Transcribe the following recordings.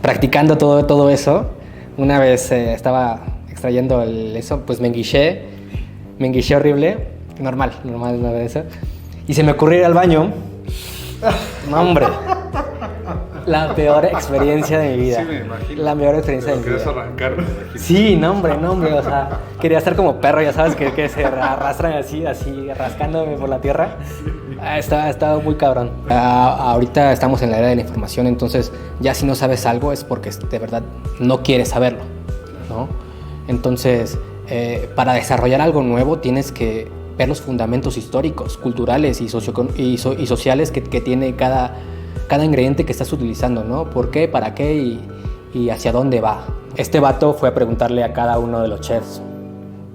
practicando todo eso, una vez estaba extrayendo eso, pues me enguiché horrible, normal eso, y se me ocurrió ir al baño. No, hombre, la peor experiencia de mi vida. Sí, me imagino. La peor experiencia de mi vida. ¿Quieres arrancar? Sí, no, hombre, o sea, quería estar como perro, ya sabes, que se arrastran así, rascándome por la tierra. Estaba muy cabrón. Ahorita estamos en la era de la información, entonces ya si no sabes algo es porque de verdad no quieres saberlo, ¿no? Entonces, para desarrollar algo nuevo tienes que ver los fundamentos históricos, culturales y sociales que tiene cada ingrediente que estás utilizando, ¿no? ¿Por qué? ¿Para qué? Y hacia dónde va. Este vato fue a preguntarle a cada uno de los chefs,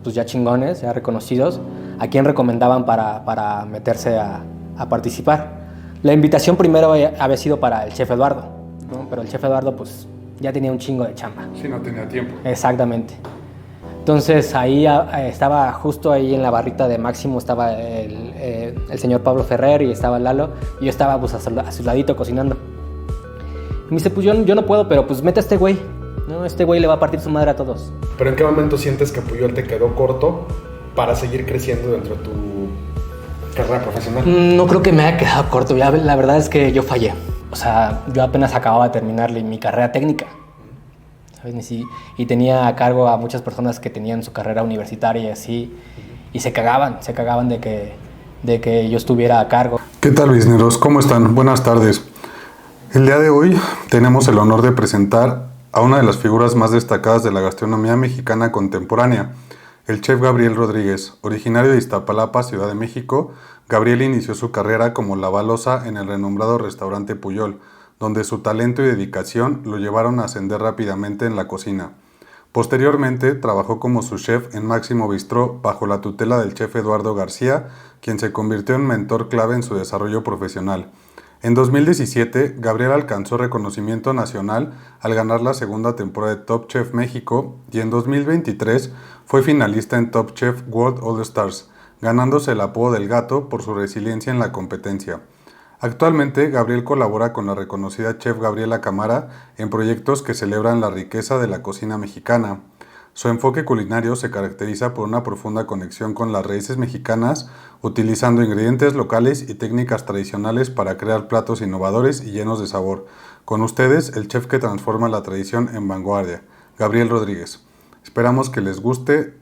pues ya chingones, ya reconocidos, a quién recomendaban para meterse a participar. La invitación primero había sido para el chef Eduardo, ¿no? Pero el chef Eduardo pues ya tenía un chingo de chamba. Sí, no tenía tiempo. Exactamente. Entonces ahí estaba justo ahí en la barrita de Máximo, estaba el señor Pablo Ferrer y estaba Lalo, y yo estaba pues a su ladito cocinando. Y me dice, pues yo no puedo, pero pues mete a este güey, ¿no? Este güey le va a partir su madre a todos. ¿Pero en qué momento sientes que Pujol te quedó corto para seguir creciendo dentro de tu carrera profesional? No creo que me haya quedado corto, la verdad es que yo fallé. O sea, yo apenas acababa de terminar mi carrera técnica, ¿sabes? Y tenía a cargo a muchas personas que tenían su carrera universitaria y así, y se cagaban de que yo estuviera a cargo. ¿Qué tal, bizneros? ¿Cómo están? Buenas tardes. El día de hoy tenemos el honor de presentar a una de las figuras más destacadas de la gastronomía mexicana contemporánea, el chef Gabriel Rodríguez. Originario de Iztapalapa, Ciudad de México, Gabriel inició su carrera como lavaloza en el renombrado restaurante Pujol, donde su talento y dedicación lo llevaron a ascender rápidamente en la cocina. Posteriormente, trabajó como su chef en Máximo Bistró bajo la tutela del chef Eduardo García, quien se convirtió en mentor clave en su desarrollo profesional. En 2017, Gabriel alcanzó reconocimiento nacional al ganar la segunda temporada de Top Chef México y en 2023 fue finalista en Top Chef World All Stars, ganándose el apodo del Gato por su resiliencia en la competencia. Actualmente, Gabriel colabora con la reconocida chef Gabriela Camara en proyectos que celebran la riqueza de la cocina mexicana. Su enfoque culinario se caracteriza por una profunda conexión con las raíces mexicanas, utilizando ingredientes locales y técnicas tradicionales para crear platos innovadores y llenos de sabor. Con ustedes, el chef que transforma la tradición en vanguardia, Gabriel Rodríguez. Esperamos que les guste,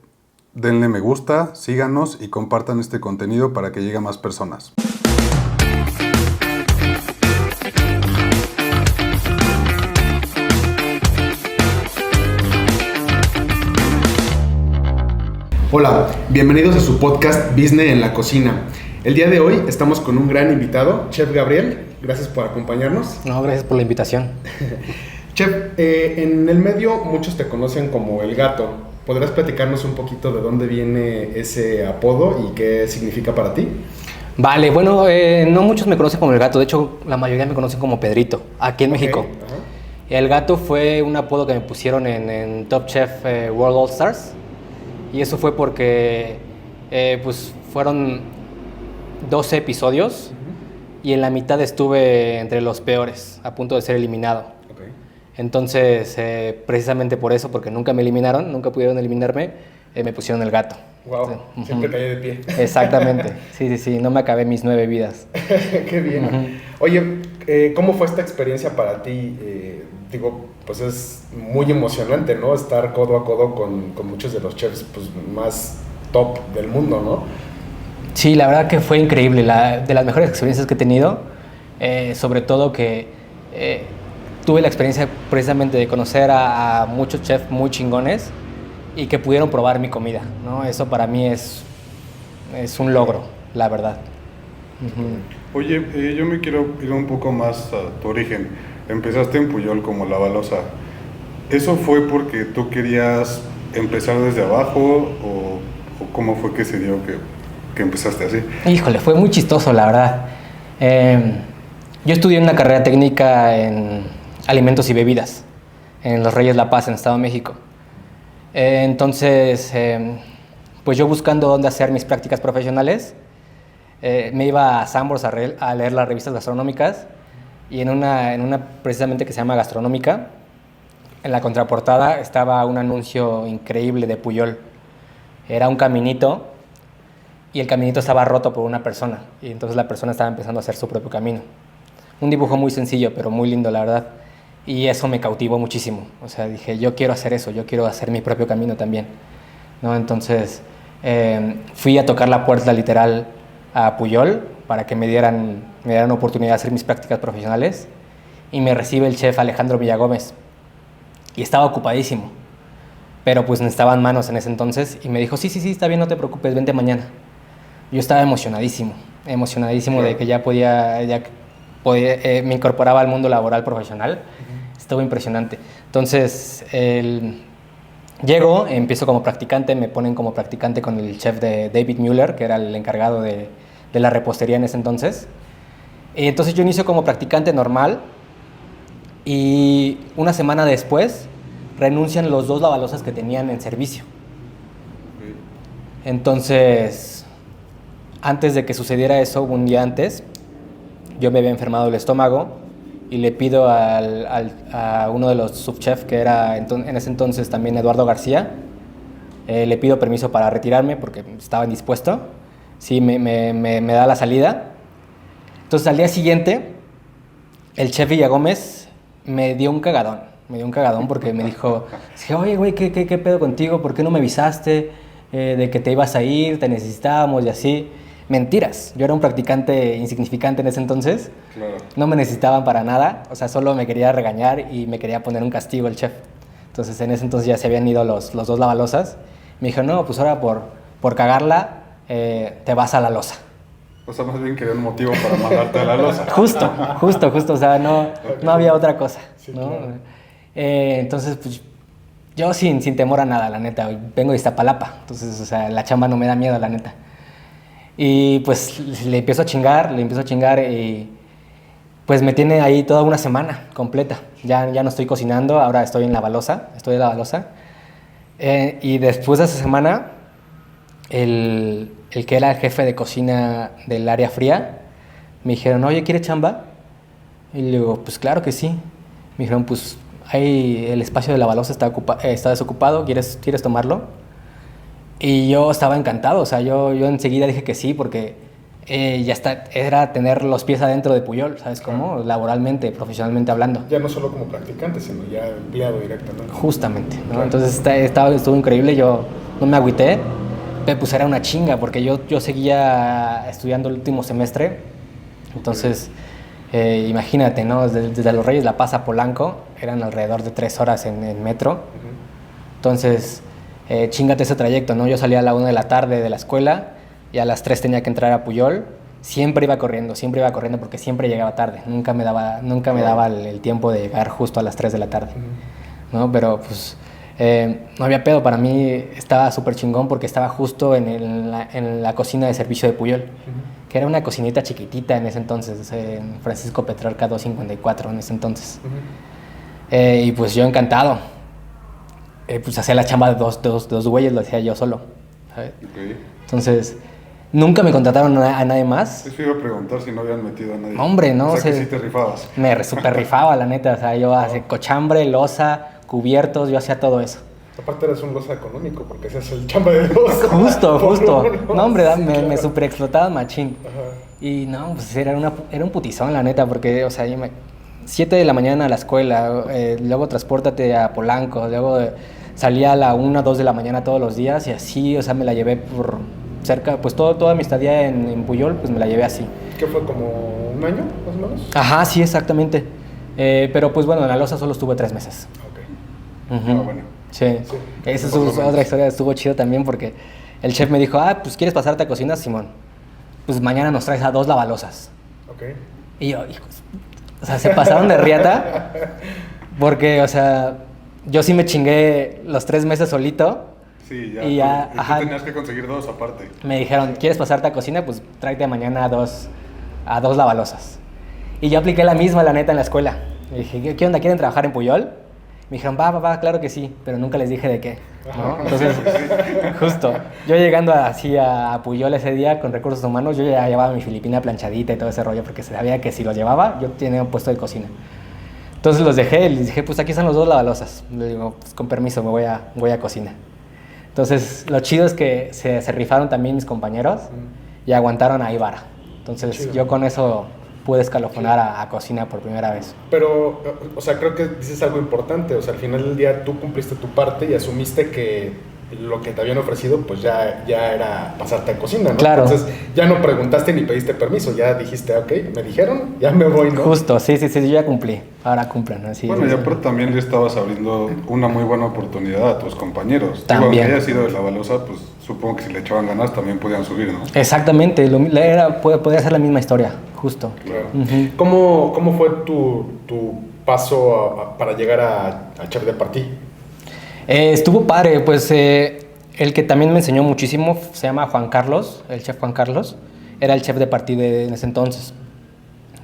denle me gusta, síganos y compartan este contenido para que llegue a más personas. Hola, bienvenidos a su podcast Business en la Cocina. El día de hoy estamos con un gran invitado, Chef Gabriel. Gracias por acompañarnos. No, gracias por la invitación. Chef, en el medio muchos te conocen como El Gato. ¿Podrás platicarnos un poquito de dónde viene ese apodo y qué significa para ti? Vale, bueno, no muchos me conocen como El Gato, de hecho la mayoría me conocen como Pedrito, aquí en México. Ajá. El Gato fue un apodo que me pusieron en Top Chef World All Stars. Y eso fue porque pues fueron 12 episodios y en la mitad estuve entre los peores, a punto de ser eliminado. Okay. Entonces, precisamente por eso, porque nunca me eliminaron, nunca pudieron eliminarme, me pusieron El Gato. Wow, Sí. siempre caí de pie. Exactamente, sí, no me acabé mis 9 vidas. Qué bien. Oye, ¿cómo fue esta experiencia para ti? Pues es muy emocionante, ¿no? Estar codo a codo con muchos de los chefs pues, más top del mundo, ¿no? Sí, la verdad que fue increíble, de las mejores experiencias que he tenido, sobre todo que tuve la experiencia precisamente de conocer a muchos chefs muy chingones y que pudieron probar mi comida, ¿no? Eso para mí es un logro, la verdad. Oye, yo me quiero ir un poco más a tu origen. Empezaste en Pujol como lavaloza. ¿Eso fue porque tú querías empezar desde abajo o cómo fue que se dio que empezaste así? Híjole, fue muy chistoso, la verdad. Yo estudié una carrera técnica en alimentos y bebidas en Los Reyes La Paz, en Estado de México. Entonces, pues yo buscando dónde hacer mis prácticas profesionales, me iba a Sanborns a leer las revistas gastronómicas y en una precisamente que se llama Gastronómica, en la contraportada estaba un anuncio increíble de Pujol. Era un caminito y el caminito estaba roto por una persona y entonces la persona estaba empezando a hacer su propio camino. Un dibujo muy sencillo, pero muy lindo, la verdad. Y eso me cautivó muchísimo. O sea, dije, yo quiero hacer eso, yo quiero hacer mi propio camino también, ¿no? Entonces, fui a tocar la puerta literal a Pujol para que me dieran oportunidad de hacer mis prácticas profesionales y me recibe el chef Alejandro Villagómez. Y estaba ocupadísimo, pero pues necesitaban manos en ese entonces y me dijo, sí, está bien, no te preocupes, vente mañana. Yo estaba emocionadísimo de que me incorporaba al mundo laboral profesional. Estuvo impresionante. Entonces, llego, empiezo como practicante, me ponen como practicante con el chef de David Müller, que era el encargado de la repostería en ese entonces. Y entonces yo inicio como practicante normal y una semana después renuncian los 2 lavalosas que tenían en servicio. Entonces, antes de que sucediera eso, un día antes, yo me había enfermado el estómago y le pido a uno de los subchefs, que era en ese entonces también Eduardo García, le pido permiso para retirarme porque estaba indispuesto. Sí, me da la salida. Entonces, al día siguiente, el chef Villagómez me dio un cagadón porque me dijo, oye, güey, ¿qué pedo contigo? ¿Por qué no me avisaste de que te ibas a ir? Te necesitábamos y así. Mentiras, yo era un practicante insignificante en ese entonces. Claro. No me necesitaban para nada, o sea, solo me quería regañar y me quería poner un castigo el chef. Entonces, en ese entonces ya se habían ido los 2 lavalosas. Me dijo, no, pues ahora por cagarla te vas a la losa. O sea, más bien quería un motivo para mandarte a la losa. Justo, o sea, no había otra cosa, sí, ¿no? Claro. Entonces, pues, yo sin temor a nada, la neta, vengo de Iztapalapa, entonces, o sea, la chamba no me da miedo, la neta. Y pues le empiezo a chingar y pues me tiene ahí toda una semana completa. Ya no estoy cocinando, ahora estoy en la balosa, y después de esa semana, el que era el jefe de cocina del área fría, me dijeron, oye, ¿quieres chamba? Y le digo, pues claro que sí. Me dijeron, pues ahí el espacio de la balosa está desocupado, ¿quieres tomarlo? Y yo estaba encantado, o sea, yo enseguida dije que sí, porque era tener los pies adentro de Pujol, ¿sabes cómo? Laboralmente, profesionalmente hablando. Ya no solo como practicante, sino ya empleado directamente. Justamente, ¿no? Claro. Entonces estuvo increíble, yo no me agüité, pero pues era una chinga, porque yo seguía estudiando el último semestre, entonces imagínate, ¿no? Desde Los Reyes La Paz a Polanco, eran alrededor de 3 horas en metro, entonces... chingate ese trayecto, ¿no? Yo salía a la 1 de la tarde de la escuela y a las 3 tenía que entrar a Pujol. Siempre iba corriendo porque siempre llegaba tarde. Nunca me daba el tiempo de llegar justo a las 3 de la tarde, ¿no? Pero pues no había pedo. Para mí estaba súper chingón porque estaba justo en la cocina de servicio de Pujol, que era una cocinita chiquitita en ese entonces, en Francisco Petrarca 254 en ese entonces. Y pues yo encantado. Pues hacía la chamba de dos güeyes, lo hacía yo solo, ¿sabes? Okay. Entonces, nunca me contrataron a nadie más. Eso iba a preguntar si no habían metido a nadie. Hombre, no. O sea, que sí te rifabas. Me super rifaba, la neta. O sea, yo hacía cochambre, loza, cubiertos, yo hacía todo eso. Aparte eres un loza económico, porque ese es el chamba de loza. Justo. No, hombre, claro. me super explotaban machín. Ajá. Y no, pues era un putizón, la neta, porque, o sea, 7 de la mañana a la escuela, luego transpórtate a Polanco, luego salía a la 1, 2 de la mañana todos los días y así, o sea, me la llevé por cerca, pues toda mi estadía en Pujol, pues me la llevé así. ¿Qué fue, como un año, más o menos? Ajá, sí, exactamente. Pero pues bueno, en la loza solo estuve 3 meses. Ok. Bueno. Sí. Esa es otra historia, estuvo chido también porque el chef me dijo, pues ¿quieres pasarte a cocina, Simón? Pues mañana nos traes a 2 lavalosas. Ok. Y yo, hijos, o sea, se pasaron de riata porque, o sea, yo sí me chingué los 3 meses solito. Sí, ya. Y ya, tú tenías que conseguir 2 aparte. Me dijeron, ¿quieres pasarte a cocina? Pues tráete mañana a dos lavalosas. Y yo apliqué la misma, la neta, en la escuela. Le dije, ¿qué onda? ¿Quieren trabajar en Pujol? Me dijeron, va, claro que sí, pero nunca les dije de qué, ¿no? Entonces, justo, yo llegando así a Pujol ese día con recursos humanos, yo ya llevaba mi filipina planchadita y todo ese rollo, porque sabía que si lo llevaba, yo tenía un puesto de cocina. Entonces los dejé y les dije, pues aquí están los dos lavalosas. Le digo, pues con permiso, voy a cocina. Entonces lo chido es que se rifaron también mis compañeros y aguantaron ahí vara. Entonces Chido. yo con eso pude escalofonar a cocina por primera vez. Pero, o sea, creo que dices algo importante. O sea, al final del día tú cumpliste tu parte y asumiste que lo que te habían ofrecido, pues ya era pasarte a cocina, ¿no? Claro. Entonces ya no preguntaste ni pediste permiso, ya dijiste, ok, me dijeron, ya me voy, ¿no? Justo, sí, yo ya cumplí. Ahora cumplan, ¿no? Sí, Bueno, sí, y sí. aparte también le estabas abriendo una muy buena oportunidad a tus compañeros. También. Digo, aunque haya sido de la balosa, pues supongo que si le echaban ganas también podían subir, ¿no? Exactamente, podría ser la misma historia, justo. Claro. Ujú. ¿Cómo fue tu paso para llegar a Chef de Partie? Estuvo padre, pues el que también me enseñó muchísimo se llama Juan Carlos, el chef Juan Carlos, era el chef de Partie en ese entonces.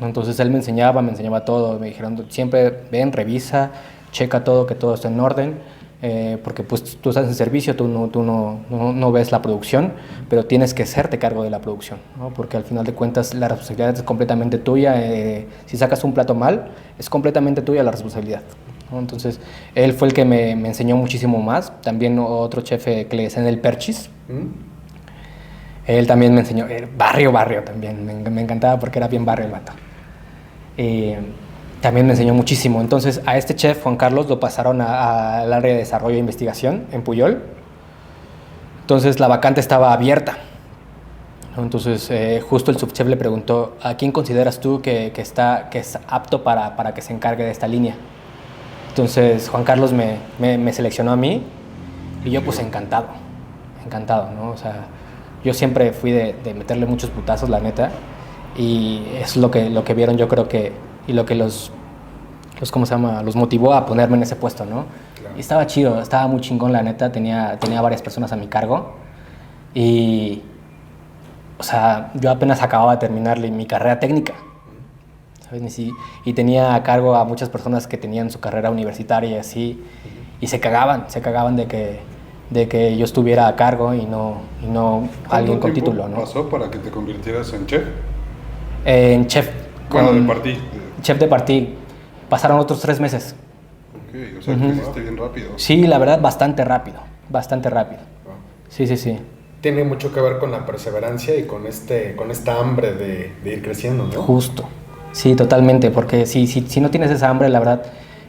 Entonces él me enseñaba todo, me dijeron siempre ven, revisa, checa todo, que todo esté en orden, porque pues tú estás en servicio, tú no ves la producción, pero tienes que hacerte cargo de la producción, ¿no? Porque al final de cuentas la responsabilidad es completamente tuya, si sacas un plato mal, es completamente tuya la responsabilidad, ¿no? Entonces él fue el que me enseñó muchísimo más. También otro chef que le decían el Perchis, él también me enseñó, barrio también, me encantaba porque era bien barrio el vato. También me enseñó muchísimo. Entonces a este chef, Juan Carlos, lo pasaron al área de desarrollo e investigación en Puyol. Entonces la vacante estaba abierta. Entonces justo el subchef le preguntó, ¿a quién consideras tú que es apto para que se encargue de esta línea? Entonces Juan Carlos me seleccionó a mí y yo pues encantado, ¿no? O sea, yo siempre fui de meterle muchos putazos, la neta, y es lo que vieron, yo creo que, y lo que los ¿cómo se llama? Los motivó a ponerme en ese puesto, ¿no? Claro. Y estaba chido, estaba muy chingón, la neta, tenía varias personas a mi cargo y, o sea, yo apenas acababa de terminar mi carrera técnica, ¿sabes? Y tenía a cargo a muchas personas que tenían su carrera universitaria y así, y se cagaban de que yo estuviera a cargo y no alguien con título, ¿no? ¿Pasó para que te convirtieras en chef? En chef. Bueno, de Partie. Chef de Partie. Pasaron otros 3 meses. Ok, o sea, que hiciste bien rápido. Sí, la verdad, bastante rápido. Sí. Tiene mucho que ver con la perseverancia y con esta hambre de ir creciendo, ¿no? Justo. Sí, totalmente, porque si no tienes esa hambre, la verdad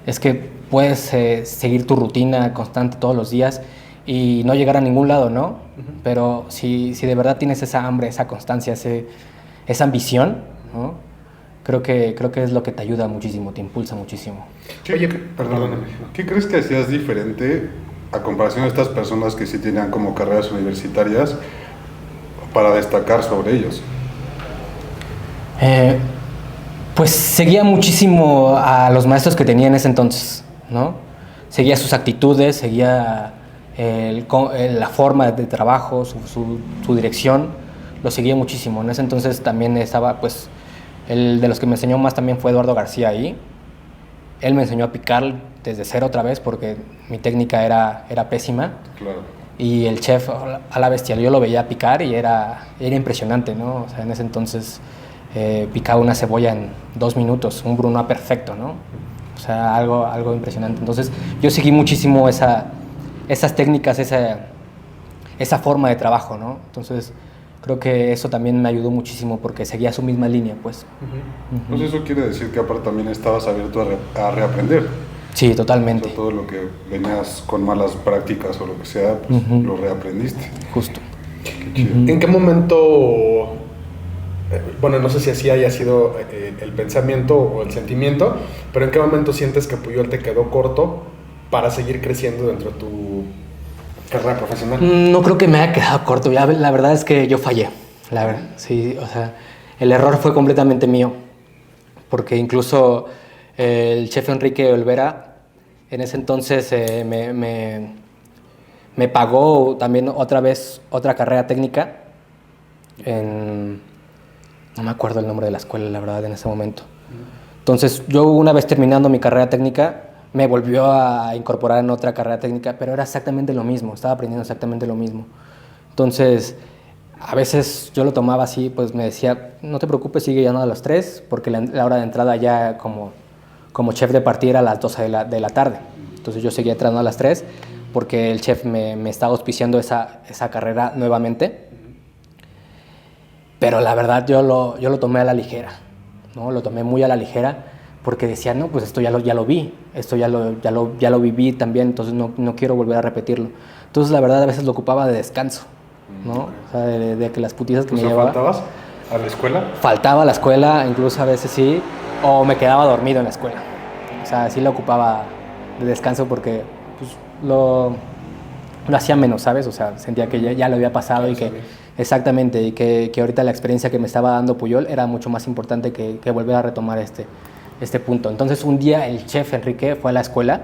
es que puedes seguir tu rutina constante todos los días y no llegar a ningún lado, ¿no? Pero si de verdad tienes esa hambre, esa constancia, esa ambición, ¿no? Creo que es lo que te ayuda muchísimo, te impulsa muchísimo. Oye, perdóname. ¿Qué crees que hacías diferente a comparación de estas personas que sí tenían como carreras universitarias para destacar sobre ellos? Pues seguía muchísimo a los maestros que tenía en ese entonces, ¿no? Seguía sus actitudes, seguía la forma de trabajo, su dirección, lo seguía muchísimo. En ese entonces también estaba, pues, el de los que me enseñó más también fue Eduardo García ahí. Él me enseñó a picar desde cero otra vez porque mi técnica era pésima. Claro. Y el chef a la bestia, yo lo veía picar y era impresionante, ¿no? O sea, en ese entonces picaba una cebolla en 2 minutos, un brunoise perfecto, ¿no? O sea, algo impresionante. Entonces yo seguí muchísimo esas técnicas, esa forma de trabajo, ¿no? Entonces creo que eso también me ayudó muchísimo porque seguía su misma línea, pues. Pues eso quiere decir que aparte también estabas abierto a reaprender. Sí, totalmente. O sea, todo lo que venías con malas prácticas o lo que sea, pues lo reaprendiste. Justo. Qué chido. ¿En qué momento, bueno, no sé si así haya sido el pensamiento o el sentimiento, pero en qué momento sientes que Puyol te quedó corto para seguir creciendo dentro de tu carrera profesional? No creo que me haya quedado corto, la verdad es que yo fallé, la verdad, sí, o sea, el error fue completamente mío, porque incluso el chef Enrique Olvera en ese entonces me pagó también otra carrera técnica no me acuerdo el nombre de la escuela, la verdad, en ese momento. Entonces yo una vez terminando mi carrera técnica me volvió a incorporar en otra carrera técnica, pero era exactamente lo mismo, estaba aprendiendo exactamente lo mismo. Entonces, a veces yo lo tomaba así, pues me decía, no te preocupes, sigue llegando a las 3, porque la hora de entrada ya como como chef de partir a las 12 de la tarde. Entonces yo seguía entrando a las 3 porque el chef me estaba auspiciando esa carrera nuevamente. Pero la verdad yo lo tomé a la ligera, ¿no? Lo tomé muy a la ligera porque decía, no, pues esto ya lo vi, esto ya lo viví también, entonces no quiero volver a repetirlo. Entonces la verdad a veces lo ocupaba de descanso, ¿no? O sea, de que las putizas que me llevaba... ¿Faltabas a la escuela? Faltaba a la escuela, incluso a veces sí, o me quedaba dormido en la escuela. O sea, sí lo ocupaba de descanso porque pues, lo hacía menos, ¿sabes? O sea, sentía que ya lo había pasado y que... Exactamente, y que ahorita la experiencia que me estaba dando Pujol era mucho más importante que volver a retomar este punto. Entonces un día el chef Enrique fue a la escuela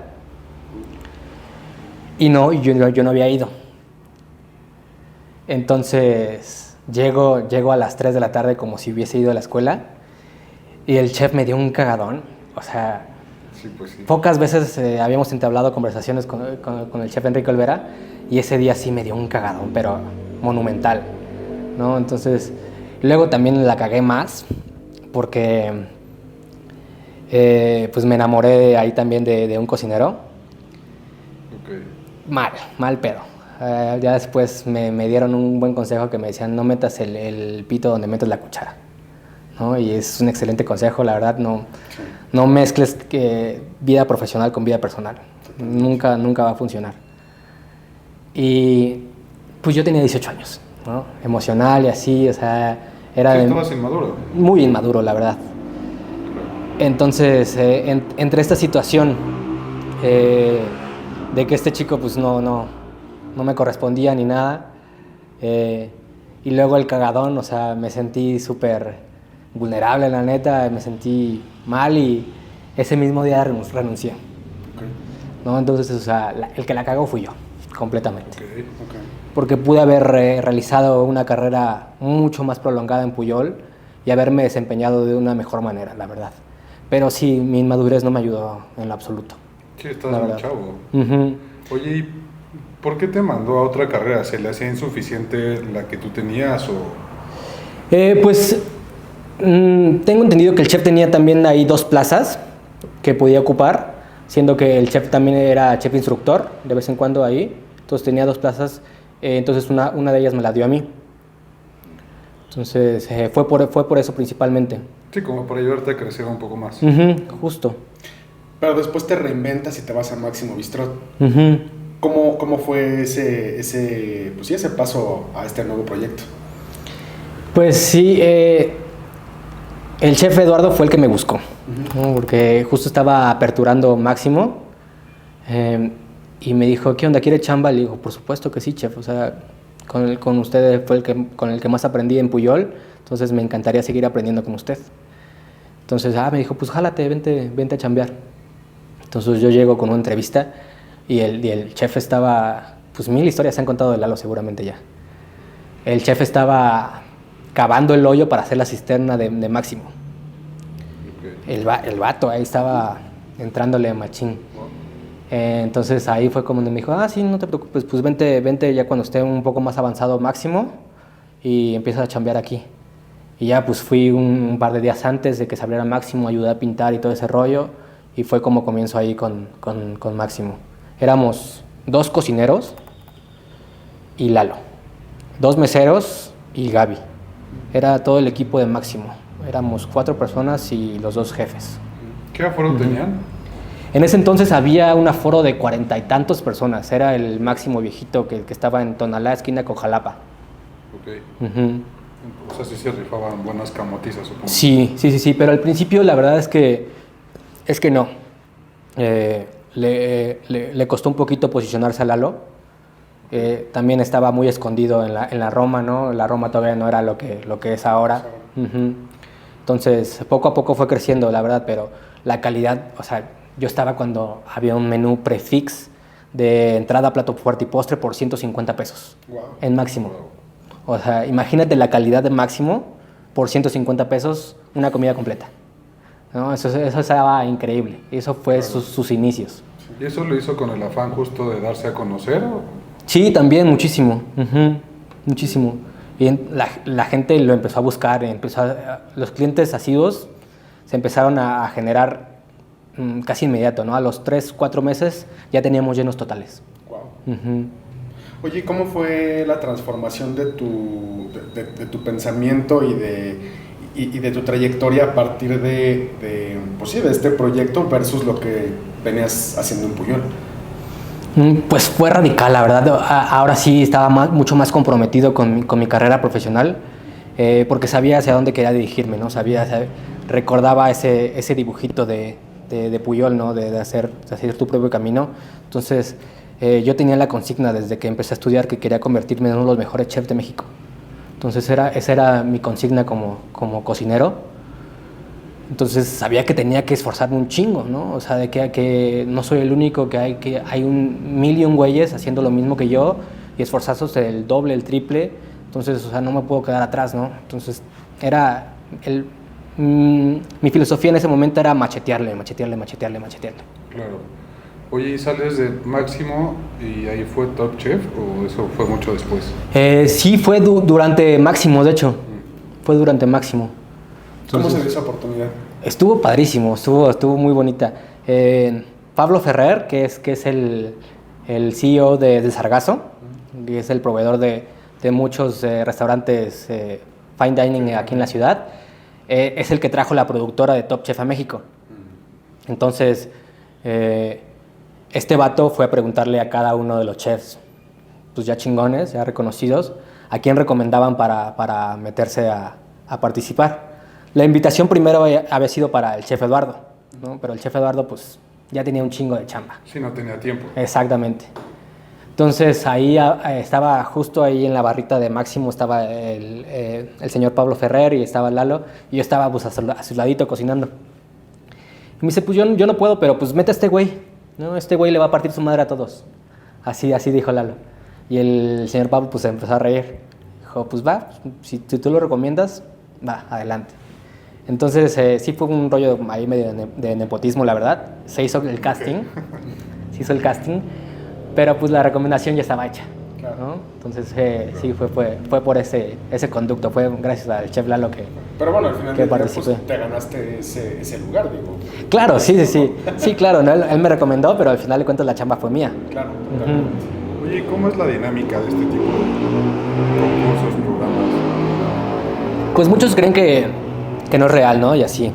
y yo no había ido. Entonces llego a las 3 de la tarde como si hubiese ido a la escuela y el chef me dio un cagadón. O sea, sí, pues sí. Pocas veces habíamos entablado conversaciones con el chef Enrique Olvera y ese día sí me dio un cagadón, pero monumental, ¿no? Entonces, luego también la cagué más porque pues me enamoré ahí también de un cocinero. Okay. Mal pedo. Ya después me dieron un buen consejo que me decían, no metas el pito donde metes la cuchara, ¿no? Y es un excelente consejo, la verdad, no mezcles vida profesional con vida personal. Nunca va a funcionar. Y pues yo tenía 18 años, ¿no? Emocional y así, o sea, era... ¿Sí estabas inmaduro? Muy inmaduro, la verdad. Entonces, entre esta situación de que este chico pues no me correspondía ni nada, y luego el cagadón, o sea, me sentí súper vulnerable, la neta, me sentí mal y ese mismo día renuncié. Okay. ¿No? Entonces, o sea, el que la cagó fui yo, completamente. Okay. Porque pude haber realizado una carrera mucho más prolongada en Pujol y haberme desempeñado de una mejor manera, la verdad. Pero sí, mi inmadurez no me ayudó en lo absoluto. Sí, estás muy chavo. Uh-huh. Oye, ¿y por qué te mandó a otra carrera? ¿Se le hacía insuficiente la que tú tenías o...? Pues tengo entendido que el chef tenía también ahí 2 plazas que podía ocupar, siendo que el chef también era chef instructor de vez en cuando ahí. Entonces tenía 2 plazas, entonces una de ellas me la dio a mí. Entonces fue por eso principalmente. Sí, como para ayudarte a crecer un poco más. Uh-huh, justo. Pero después te reinventas y te vas a Máximo Bistrot. Uh-huh. ¿Cómo fue ese paso a este nuevo proyecto? Pues sí, el chef Eduardo fue el que me buscó, uh-huh, ¿no? Porque justo estaba aperturando Máximo y me dijo, ¿qué onda? ¿Quiere chamba? Le digo, por supuesto que sí, chef. O sea, con usted fue con el que más aprendí en Pujol, entonces me encantaría seguir aprendiendo con usted. Entonces, me dijo, pues jálate, vente a chambear. Entonces yo llego con una entrevista y el chef estaba, pues 1000 historias se han contado de Lalo seguramente ya. El chef estaba cavando el hoyo para hacer la cisterna de Máximo. Okay. El vato ahí estaba entrándole a machín. Entonces ahí fue como donde me dijo, sí, no te preocupes, pues vente ya cuando esté un poco más avanzado Máximo y empiezas a chambear aquí. Y ya pues fui un par de días antes de que se abriera Máximo, ayudé a pintar y todo ese rollo y fue como comienzo ahí con Máximo. Éramos 2 cocineros y Lalo, 2 meseros y Gaby. Era todo el equipo de Máximo. Éramos 4 personas y los 2 jefes. ¿Qué aforo tenían? En ese entonces había un aforo de 40 y tantos personas. Era el Máximo viejito que estaba en Tonalá, esquina con Jalapa. Ok. Uh-huh. O sea, sí se rifaban buenas camotizas, supongo. Sí, pero al principio la verdad es que no. Le costó un poquito posicionarse a Lalo. También estaba muy escondido en la Roma, ¿no? La Roma todavía no era lo que es ahora. Uh-huh. Entonces, poco a poco fue creciendo, la verdad, pero la calidad, o sea, yo estaba cuando había un menú prefix de entrada, plato fuerte y postre por 150 pesos. Wow. En Máximo. Wow. O sea, imagínate la calidad de Máximo por 150 pesos, una comida completa. ¿No? Eso estaba increíble. Eso fue claro. sus inicios. ¿Y eso lo hizo con el afán justo de darse a conocer? ¿O? Sí, también, muchísimo. Uh-huh, muchísimo. Y la gente lo empezó a buscar, los clientes asiduos se empezaron a generar casi inmediato, ¿no? A los 3, 4 meses ya teníamos llenos totales. Wow. Uh-huh. Oye, ¿cómo fue la transformación de tu pensamiento y de tu trayectoria a partir pues sí, de este proyecto versus lo que venías haciendo en Puyol? Pues fue radical, la verdad. Ahora sí estaba mucho más comprometido con mi carrera profesional, porque sabía hacia dónde quería dirigirme, ¿no? Recordaba ese dibujito de Puyol, ¿no? De hacer tu propio camino. Entonces, yo tenía la consigna desde que empecé a estudiar que quería convertirme en uno de los mejores chefs de México. Entonces, esa era mi consigna como cocinero. Entonces sabía que tenía que esforzarme un chingo, ¿no? O sea, de que no soy el único, que hay un millón güeyes haciendo lo mismo que yo y esforzarse el doble, el triple. Entonces, o sea, no me puedo quedar atrás, ¿no? Entonces, mi filosofía en ese momento era machetearle. Claro. Oye, ¿y sales de Máximo y ahí fue Top Chef o eso fue mucho después? Sí, fue durante Máximo, de hecho. Fue durante Máximo. ¿Cómo se dio esa oportunidad? Estuvo padrísimo, estuvo muy bonita. Pablo Ferrer, que es el CEO de Sargazo, que es el proveedor de muchos restaurantes fine dining aquí en la ciudad, es el que trajo la productora de Top Chef a México. Entonces, este vato fue a preguntarle a cada uno de los chefs, pues ya chingones, ya reconocidos, a quién recomendaban para meterse a participar. La invitación primero había sido para el chef Eduardo, ¿no? Pero el chef Eduardo pues ya tenía un chingo de chamba. Sí, no tenía tiempo. Exactamente. Entonces ahí estaba justo ahí en la barrita de Máximo, estaba el señor Pablo Ferrer y estaba Lalo, y yo estaba pues a su ladito cocinando. Y me dice, pues yo no puedo, pero pues mete a este güey, ¿no? Este güey le va a partir su madre a todos. Así dijo Lalo. Y el señor Pablo pues empezó a reír. Dijo, pues va, si tú lo recomiendas, va, adelante. Entonces, sí fue un rollo ahí medio de nepotismo, la verdad. Se hizo el casting, pero pues la recomendación ya estaba hecha, ¿no? Entonces, sí, fue por ese conducto, fue gracias al chef Lalo que Pero bueno, al final del día, participé. pues, te ganaste ese lugar, digo. Claro, sí, claro, ¿no? Él me recomendó, pero al final de cuentas la chamba fue mía. Claro, Uh-huh. Oye, ¿cómo es la dinámica de este tipo de concursos, programas? Pues muchos creen que no es real, ¿no? Y así.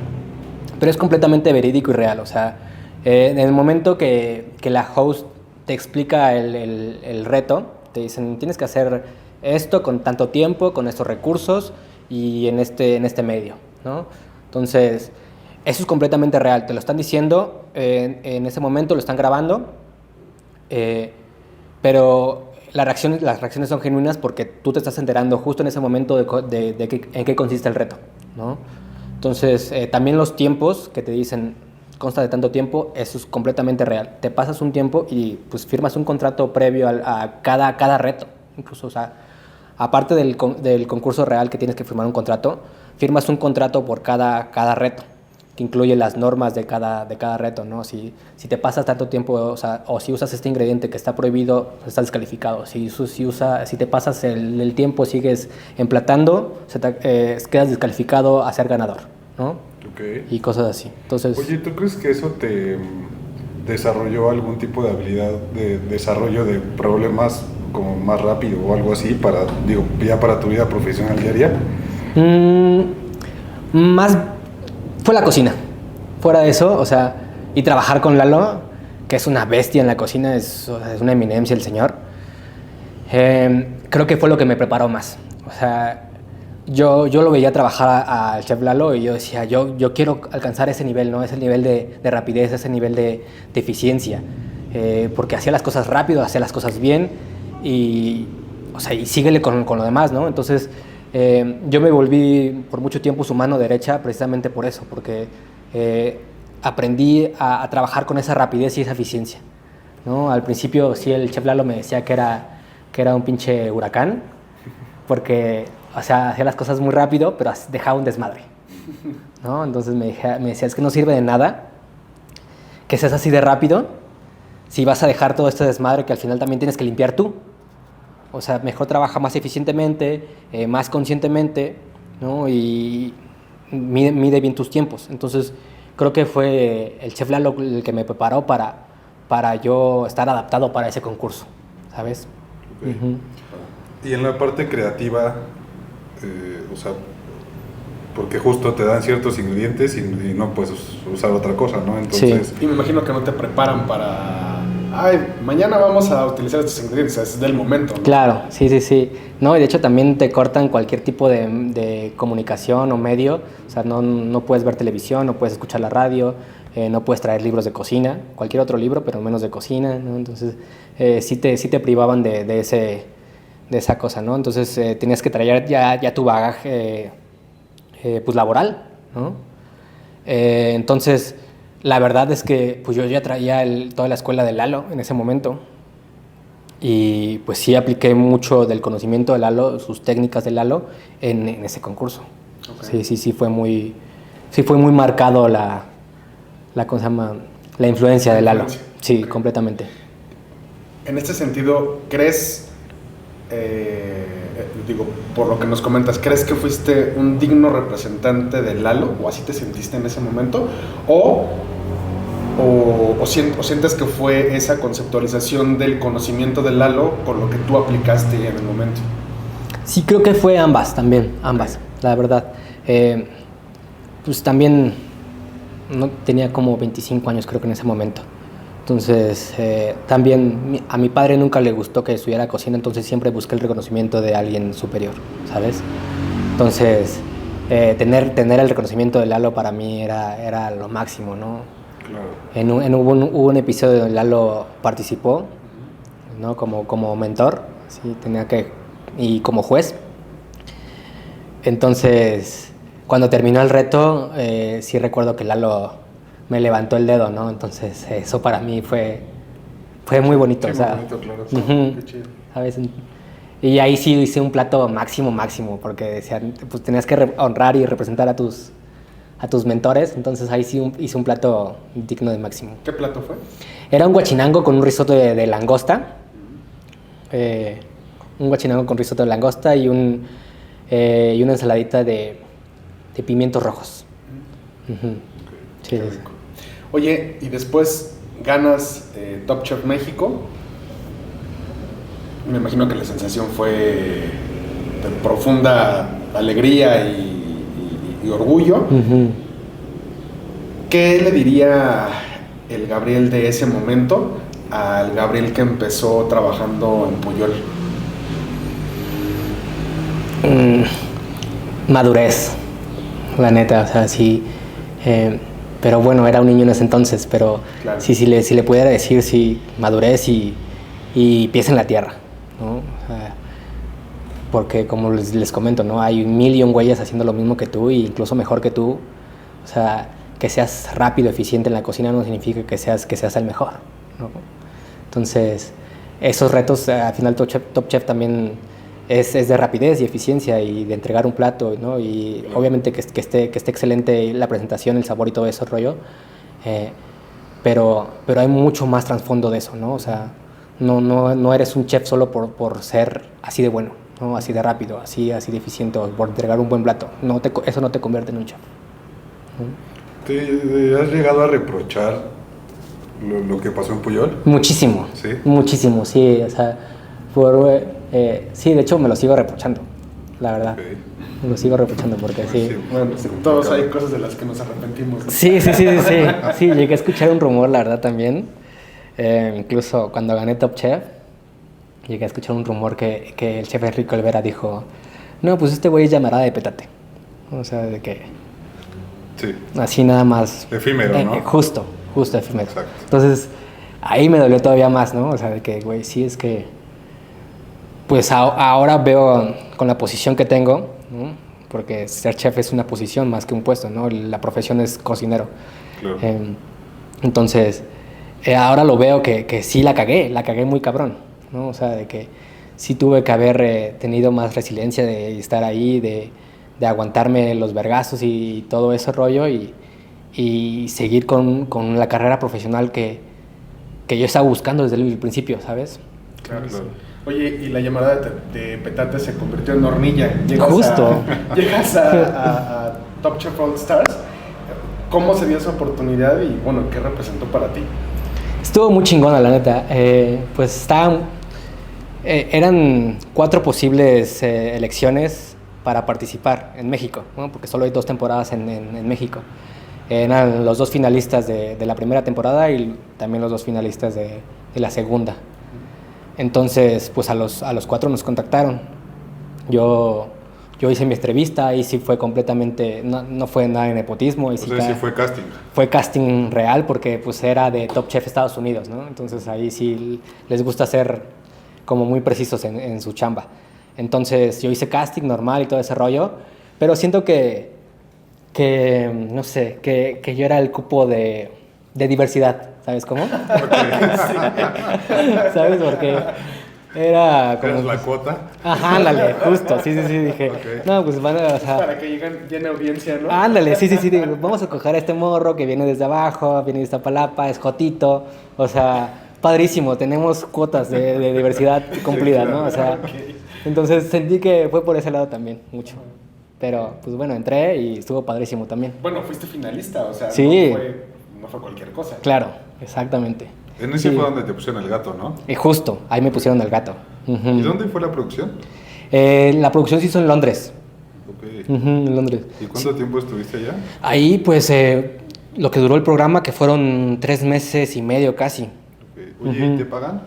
Pero es completamente verídico y real. O sea, en el momento que la host te explica el reto, te dicen, tienes que hacer esto con tanto tiempo, con estos recursos y en este medio, ¿no? Entonces, eso es completamente real. Te lo están diciendo, en ese momento lo están grabando, pero las reacciones son genuinas porque tú te estás enterando justo en ese momento en qué consiste el reto, ¿no? Entonces, también los tiempos que te dicen, consta de tanto tiempo, eso es completamente real. Te pasas un tiempo y pues firmas un contrato previo a cada reto. Incluso, o sea, aparte del concurso real que tienes que firmar un contrato, firmas un contrato por cada reto, que incluye las normas de cada reto, ¿no? Si te pasas tanto tiempo, o si usas este ingrediente que está prohibido, estás descalificado. Si te pasas el tiempo, sigues emplatando, quedas descalificado a ser ganador, ¿no? Okay. Y cosas así. Entonces, oye, ¿tú crees que eso te desarrolló algún tipo de habilidad de desarrollo de problemas como más rápido o algo así ya para tu vida profesional diaria? Más fue la cocina. Fuera de eso, o sea, y trabajar con Lalo, que es una bestia en la cocina, es una eminencia el señor. Creo que fue lo que me preparó más. O sea, yo lo veía trabajar al chef Lalo y yo decía, yo quiero alcanzar ese nivel, ¿no? Ese nivel de rapidez, ese nivel de eficiencia. Porque hacía las cosas rápido, hacía las cosas bien y síguele con lo demás, ¿no? Entonces, yo me volví por mucho tiempo su mano derecha precisamente por eso, porque aprendí a trabajar con esa rapidez y esa eficiencia, ¿no? Al principio sí el chef Lalo me decía que era un pinche huracán, porque, o sea, hacía las cosas muy rápido, pero dejaba un desmadre, ¿no? Entonces me decía, es que no sirve de nada que seas así de rápido si vas a dejar todo este desmadre que al final también tienes que limpiar tú. O sea, mejor trabaja más eficientemente, más conscientemente, ¿no? Y mide bien tus tiempos. Entonces, creo que fue el chef Lalo el que me preparó para yo estar adaptado para ese concurso, ¿sabes? Okay. Uh-huh. Y en la parte creativa, o sea, porque justo te dan ciertos ingredientes y no puedes usar otra cosa, ¿no? Entonces... Sí. Y me imagino que no te preparan para... Ay, mañana vamos a utilizar estos ingredientes, es del momento, ¿no? Claro, sí. No, y de hecho también te cortan cualquier tipo de comunicación o medio. O sea, no puedes ver televisión, no puedes escuchar la radio, no puedes traer libros de cocina, cualquier otro libro, pero menos de cocina, ¿no? Entonces, sí te privaban de esa cosa, ¿no? Entonces, tenías que traer ya tu bagaje pues laboral, ¿no? Entonces, la verdad es que pues yo ya traía toda la escuela de Lalo en ese momento y pues sí apliqué mucho del conocimiento de Lalo, sus técnicas de Lalo en ese concurso. Okay. Sí fue muy marcado ¿cómo se llama? La influencia de Lalo. Sí, okay. Completamente. En este sentido, ¿crees, por lo que nos comentas, ¿crees que fuiste un digno representante de Lalo o así te sentiste en ese momento? ¿O sientes que fue esa conceptualización del conocimiento de Lalo con lo que tú aplicaste en el momento? Sí, creo que fue ambas, la verdad. Pues también no tenía como 25 años creo que en ese momento. Entonces, también a mi padre nunca le gustó que estudiara cocina, entonces siempre busqué el reconocimiento de alguien superior, ¿sabes? Entonces, tener el reconocimiento de Lalo para mí era lo máximo, ¿no? Claro. Hubo un episodio donde Lalo participó, ¿no? Como mentor, sí, y como juez. Entonces, cuando terminó el reto, sí recuerdo que Lalo me levantó el dedo, ¿no? Entonces, eso para mí fue muy bonito. Qué bonito, claro. Uh-huh. Qué chido. ¿Sabes? Y ahí sí hice un plato máximo, porque decían, pues tenías que honrar y representar a tus mentores, entonces ahí sí hice un plato digno de máximo. ¿Qué plato fue? Era un guachinango con un risotto de langosta, un guachinango con risotto de langosta y una ensaladita de pimientos rojos. Uh-huh. Sí. Oye, y después ganas Top Chef México. Me imagino que la sensación fue de profunda alegría y orgullo. Uh-huh. ¿Qué le diría el Gabriel de ese momento al Gabriel que empezó trabajando en Pujol? Madurez, la neta, o sea, sí. Pero bueno, era un niño en ese entonces, pero claro. Si le pudiera decir, sí, madurez y pies en la tierra, ¿no? O sea, porque como les comento, ¿no? Hay 1,000,000 güeyes haciendo lo mismo que tú e incluso mejor que tú. O sea, que seas rápido, eficiente en la cocina no significa que seas el mejor, ¿no? Entonces, esos retos, al final Top Chef también es de rapidez y eficiencia y de entregar un plato, ¿no? Y obviamente que esté excelente la presentación, el sabor y todo ese rollo, pero hay mucho más trasfondo de eso, ¿no? O sea, no eres un chef solo por ser así de bueno, ¿no? Así de rápido, así de eficiente, o por entregar un buen plato. Eso no te convierte en un chef, ¿no? ¿Te has llegado a reprochar lo que pasó en Pujol? Muchísimo. ¿Sí? Muchísimo, sí. O sea, sí, de hecho me lo sigo reprochando, la verdad. Okay. Me lo sigo reprochando porque sí. Bueno, todos hay cosas de las que nos arrepentimos, ¿no? Sí. Sí, llegué a escuchar un rumor, la verdad, también. Incluso cuando gané Top Chef, llegué a escuchar un rumor que el chef Enrique Olvera dijo, no, pues este güey es llamarada de petate. O sea, de que... Sí. Así nada más. Efímero, ¿no? Justo efímero. Exacto. Entonces, ahí me dolió todavía más, ¿no? O sea, de que, güey, sí es que... Pues ahora veo con la posición que tengo, ¿no? Porque ser chef es una posición más que un puesto, ¿no? La profesión es cocinero. Claro. Entonces, ahora lo veo que sí la cagué muy cabrón, ¿no? O sea, de que sí tuve que haber tenido más resiliencia de estar ahí, de aguantarme los vergazos y todo ese rollo y seguir con la carrera profesional que yo estaba buscando desde el principio, ¿sabes? Claro. Oye, y la llamada de petate se convirtió en hornilla. Justo. Llegas a Top Chef All Stars. ¿Cómo se dio esa oportunidad y bueno, qué representó para ti? Estuvo muy chingona, la neta. Pues eran 4 posibles elecciones para participar en México, ¿no? Porque solo hay 2 temporadas en México. Eran los 2 finalistas de la primera temporada y también los 2 finalistas de la segunda. Entonces, pues a los 4 nos contactaron. Yo hice mi entrevista y sí fue completamente, no fue nada de nepotismo. Y sí fue casting. Fue casting real porque pues era de Top Chef Estados Unidos, ¿no? Entonces ahí sí les gusta ser como muy precisos en su chamba. Entonces yo hice casting normal y todo ese rollo, pero siento que no sé, que yo era el cupo de diversidad, ¿sabes cómo? ¿Sabes? Porque era como... ¿Eres la cuota? Ajá, ándale, justo, sí, dije, no, pues van a... O sea, para que llene audiencia, ¿no? Ándale, sí, digo, vamos a coger a este morro que viene desde abajo, viene de Iztapalapa, es jotito, o sea, padrísimo, tenemos cuotas de diversidad cumplidas, ¿no? O sea, entonces sentí que fue por ese lado también, mucho. Pero, pues bueno, entré y estuvo padrísimo también. Bueno, fuiste finalista, o sea, sí. no fue cualquier cosa. Claro, exactamente. En ese fue donde te pusieron el gato, ¿no? Y justo, ahí me pusieron el gato. ¿Y dónde fue la producción? La producción se hizo en Londres. Ok. En Londres. ¿Y cuánto tiempo estuviste allá? Ahí, pues, lo que duró el programa, que fueron 3 meses y medio casi. Okay. Oye, ¿y te pagan?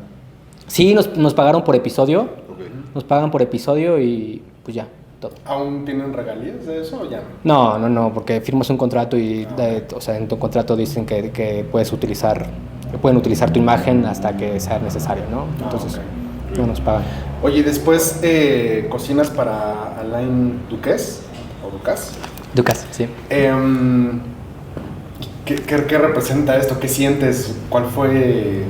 Sí, nos pagaron por episodio. Okay. Nos pagan por episodio y pues ya, todo. ¿Aún tienen regalías de eso o ya no? No, porque firmas un contrato y o sea, en tu contrato dicen que pueden utilizar tu imagen hasta que sea necesario, ¿no? Entonces, no nos pagan. Oye, después cocinas para Alain Ducasse o Ducasse. Ducasse, sí. ¿Qué representa esto? ¿Qué sientes? ¿Cuál fue?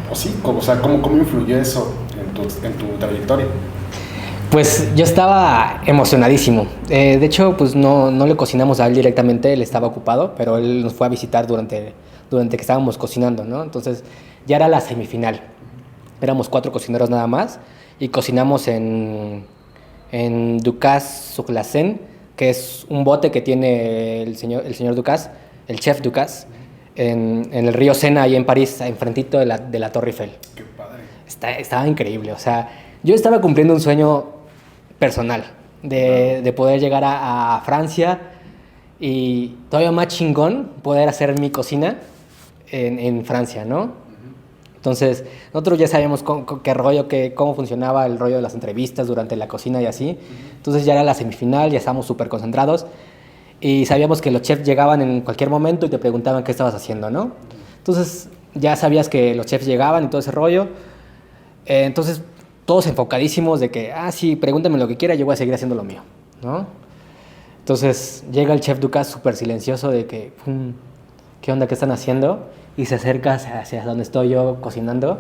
O sea, ¿cómo influyó eso en tu trayectoria? Pues yo estaba emocionadísimo. De hecho, pues no le cocinamos a él directamente, él estaba ocupado, pero él nos fue a visitar durante que estábamos cocinando, ¿no? Entonces ya era la semifinal. Éramos 4 cocineros nada más y cocinamos en Ducasse sur la Seine, que es un bote que tiene el señor Ducasse, el chef Ducasse, en el río Sena, ahí en París, enfrentito de la Torre Eiffel. Qué padre. Estaba increíble, o sea, yo estaba cumpliendo un sueño personal de poder llegar a Francia y todavía más chingón poder hacer mi cocina en Francia, ¿no? Entonces, nosotros ya sabíamos qué rollo, cómo funcionaba el rollo de las entrevistas durante la cocina y así. Entonces ya era la semifinal, ya estábamos súper concentrados y sabíamos que los chefs llegaban en cualquier momento y te preguntaban qué estabas haciendo, ¿no? Entonces ya sabías que los chefs llegaban y todo ese rollo. Entonces todos enfocadísimos de que, sí, pregúntame lo que quiera, yo voy a seguir haciendo lo mío, ¿no? Entonces llega el chef Ducasse súper silencioso de que, ¿qué onda? ¿Qué están haciendo? Y se acerca hacia donde estoy yo cocinando.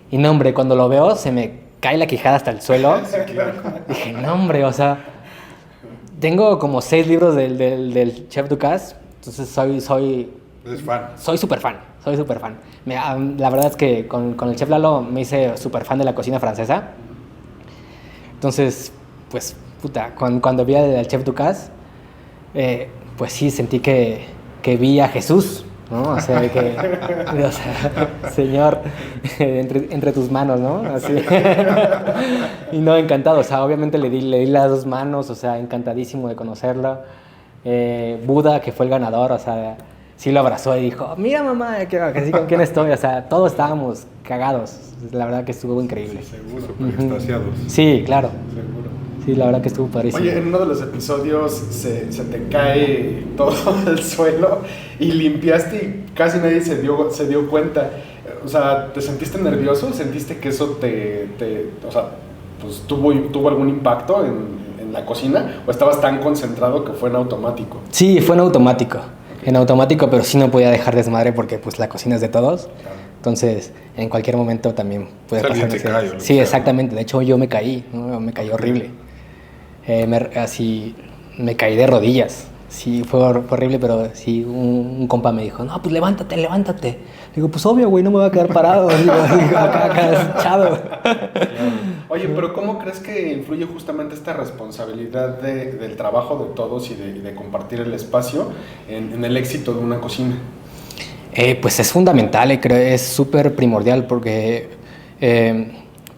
Y no, hombre, cuando lo veo se me cae la quijada hasta el suelo. Sí, claro. Dije, no, hombre, o sea, tengo como 6 libros del chef Ducasse, entonces soy fan. Soy súper fan. La verdad es que con el chef Lalo me hice súper fan de la cocina francesa. Entonces, pues, puta, cuando vi al chef Ducasse, pues sí, sentí que vi a Jesús, ¿no? O sea, Señor, entre tus manos, ¿no? Así. Y no, encantado, o sea, obviamente le di las 2 manos, o sea, encantadísimo de conocerlo. Buda, que fue el ganador, o sea, sí lo abrazó y dijo, mira mamá, que sí, con quién estoy, o sea, todos estábamos cagados, la verdad que estuvo increíble. Sí, seguro, súper extasiados. Sí, claro. Seguro. Sí, la verdad que estuvo padrísimo. Oye, en uno de los episodios se te cae todo el suelo y limpiaste y casi nadie se dio cuenta. O sea, ¿te sentiste nervioso? ¿Sentiste que eso o sea, pues tuvo algún impacto en la cocina? ¿O estabas tan concentrado que fue en automático? Sí, fue en automático. En automático, pero sí no podía dejar desmadre porque pues la cocina es de todos. Claro. Entonces, en cualquier momento también puede pasar. Sí, exactamente. De hecho, yo me caí, ¿no? Me caí horrible. Me caí de rodillas. Sí, fue horrible, pero sí, un compa me dijo, no, pues levántate. Digo, pues obvio, güey, no me voy a quedar parado. Digo, acá echado. Claro. Oye, pero ¿cómo crees que influye justamente esta responsabilidad del trabajo de todos y de compartir el espacio en el éxito de una cocina? Pues es fundamental, creo, es súper primordial porque,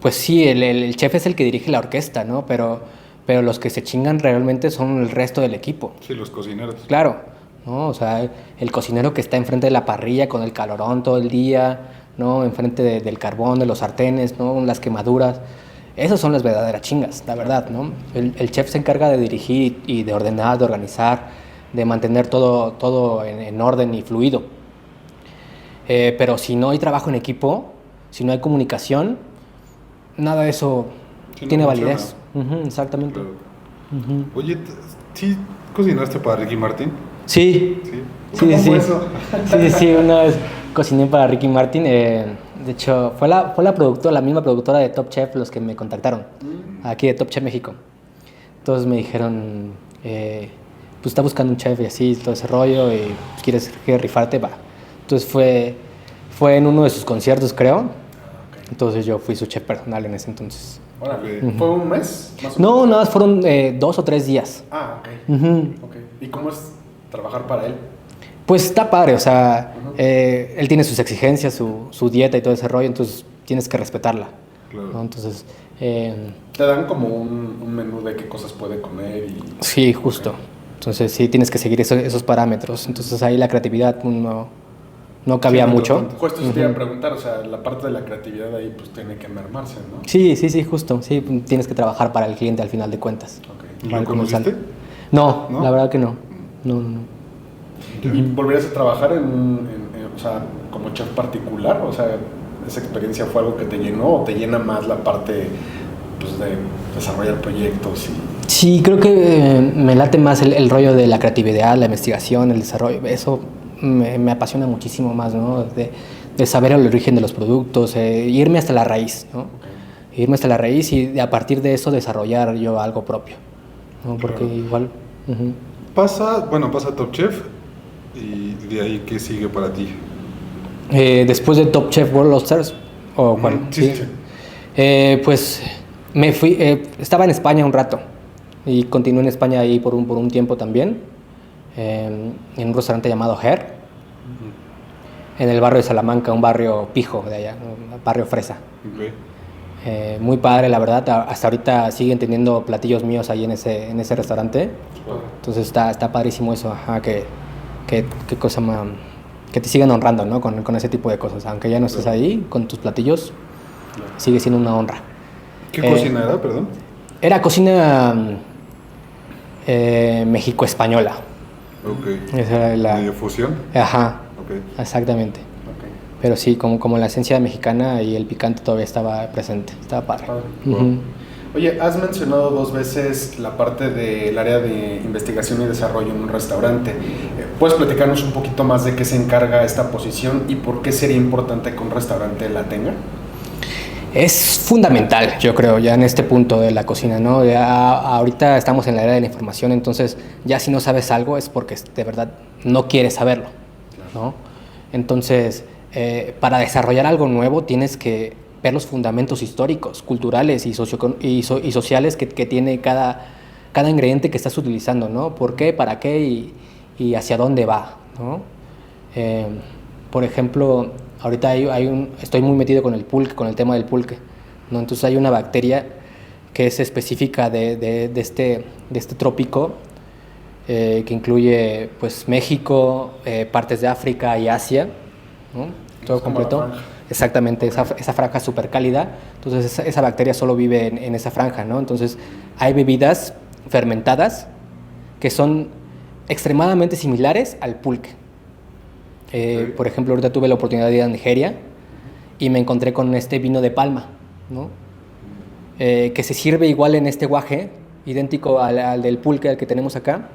pues sí, el chef es el que dirige la orquesta, ¿no? Pero los que se chingan realmente son el resto del equipo. Sí, los cocineros. Claro, ¿no? O sea, el cocinero que está enfrente de la parrilla con el calorón todo el día, ¿no? Enfrente del carbón, de los sartenes, ¿no? Las quemaduras. Esas son las verdaderas chingas, la verdad, ¿no? El chef se encarga de dirigir y de ordenar, de organizar, de mantener todo en orden y fluido. Pero si no hay trabajo en equipo, si no hay comunicación, nada de eso tiene validez. Exactamente. Claro. Oye, ¿sí cocinaste para Ricky Martin? Sí. ¿Cómo fue eso? Sí, una vez cociné para Ricky Martin. De hecho, fue la misma productora de Top Chef los que me contactaron, aquí de Top Chef México. Entonces me dijeron, pues está buscando un chef y así, todo ese rollo, y pues, ¿quieres rifarte? Va. Entonces fue en uno de sus conciertos, creo. Entonces yo fui su chef personal en ese entonces. Órale. ¿Fue un mes? No, nada más fueron 2 o 3 días. Ah, ok. Okay. ¿Y cómo es trabajar para él? Pues está padre, o sea, él tiene sus exigencias, su dieta y todo ese rollo, entonces tienes que respetarla. Claro. ¿No? Entonces... Te dan como un menú de qué cosas puede comer y... Sí, justo. Okay. Entonces sí tienes que seguir esos parámetros. Entonces ahí la creatividad no cabía mucho. Justo eso te iba a preguntar, o sea, la parte de la creatividad ahí pues tiene que mermarse, ¿no? Sí, justo. Sí, tienes que trabajar para el cliente al final de cuentas. Okay. ¿Y lo conociste? No, la verdad que no. No. ¿Y volverías a trabajar o sea, como chef particular? O sea, ¿esa experiencia fue algo que te llenó o te llena más la parte pues, de desarrollar proyectos? Sí, creo que me late más el rollo de la creatividad, la investigación, el desarrollo. Eso me apasiona muchísimo más, ¿no? De saber el origen de los productos, irme hasta la raíz, ¿no? Okay. Irme hasta la raíz y a partir de eso desarrollar yo algo propio, ¿no? Porque claro. Igual... Pasa Top Chef y de ahí, ¿qué sigue para ti? Después de Top Chef World Stars, ¿o cuál? Sí. Pues me fui, estaba en España un rato y continué en España ahí por un tiempo también, en un restaurante llamado Her, en el barrio de Salamanca, un barrio pijo de allá, un barrio fresa. Okay. Muy padre, la verdad. Hasta ahorita siguen teniendo platillos míos ahí en ese restaurante. Entonces está padrísimo eso, que cosa más, que te sigan honrando, ¿no? Con ese tipo de cosas. Aunque ya no estés ahí con tus platillos, sigue siendo una honra. ¿Qué cocina era, perdón? Era cocina México-española. Ok. Esa era ¿Medio fusión? Ajá. Okay. Exactamente. Pero sí, como la esencia mexicana y el picante todavía estaba presente. Estaba padre. Oye, has mencionado 2 veces la parte del área de investigación y desarrollo en un restaurante. ¿Puedes platicarnos un poquito más de qué se encarga esta posición y por qué sería importante que un restaurante la tenga? Es fundamental, yo creo, ya en este punto de la cocina, ¿no? Ya ahorita estamos en la era de la información, entonces ya si no sabes algo es porque de verdad no quieres saberlo, ¿no? Entonces... para desarrollar algo nuevo tienes que ver los fundamentos históricos, culturales y sociales que tiene cada ingrediente que estás utilizando, ¿no? ¿Por qué, para qué y hacia dónde va, ¿no? Por ejemplo, ahorita estoy muy metido con el pulque, con el tema del pulque, ¿no? Entonces hay una bacteria que es específica de este trópico, que incluye pues México, partes de África y Asia, ¿no? Todo completo. Exactamente, esa franja súper cálida. Entonces esa bacteria solo vive en esa franja, ¿no? Entonces hay bebidas fermentadas que son extremadamente similares al pulque. Por ejemplo, ahorita tuve la oportunidad de ir a Nigeria y me encontré con este vino de palma, ¿no? Que se sirve igual en este guaje, idéntico al del pulque, al que tenemos acá.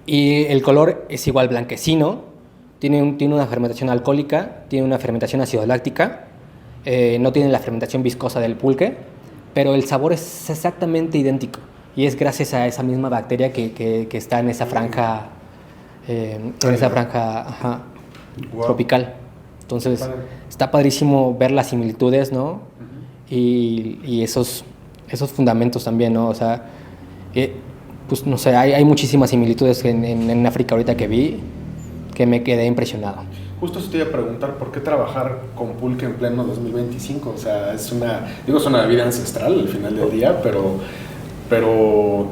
Y el color es igual blanquecino. Tiene una fermentación alcohólica, tiene una fermentación ácido-láctica, no tiene la fermentación viscosa del pulque, pero el sabor es exactamente idéntico. Y es gracias a esa misma bacteria que está en esa franja, Wow. tropical. Entonces, está padrísimo ver las similitudes, ¿no? y esos fundamentos también, ¿no? O sea, pues no sé, hay muchísimas similitudes en África ahorita que vi que me quedé impresionado. Justo eso te iba a preguntar, ¿por qué trabajar con pulque en pleno 2025? O sea, es una vida ancestral al final del día, pero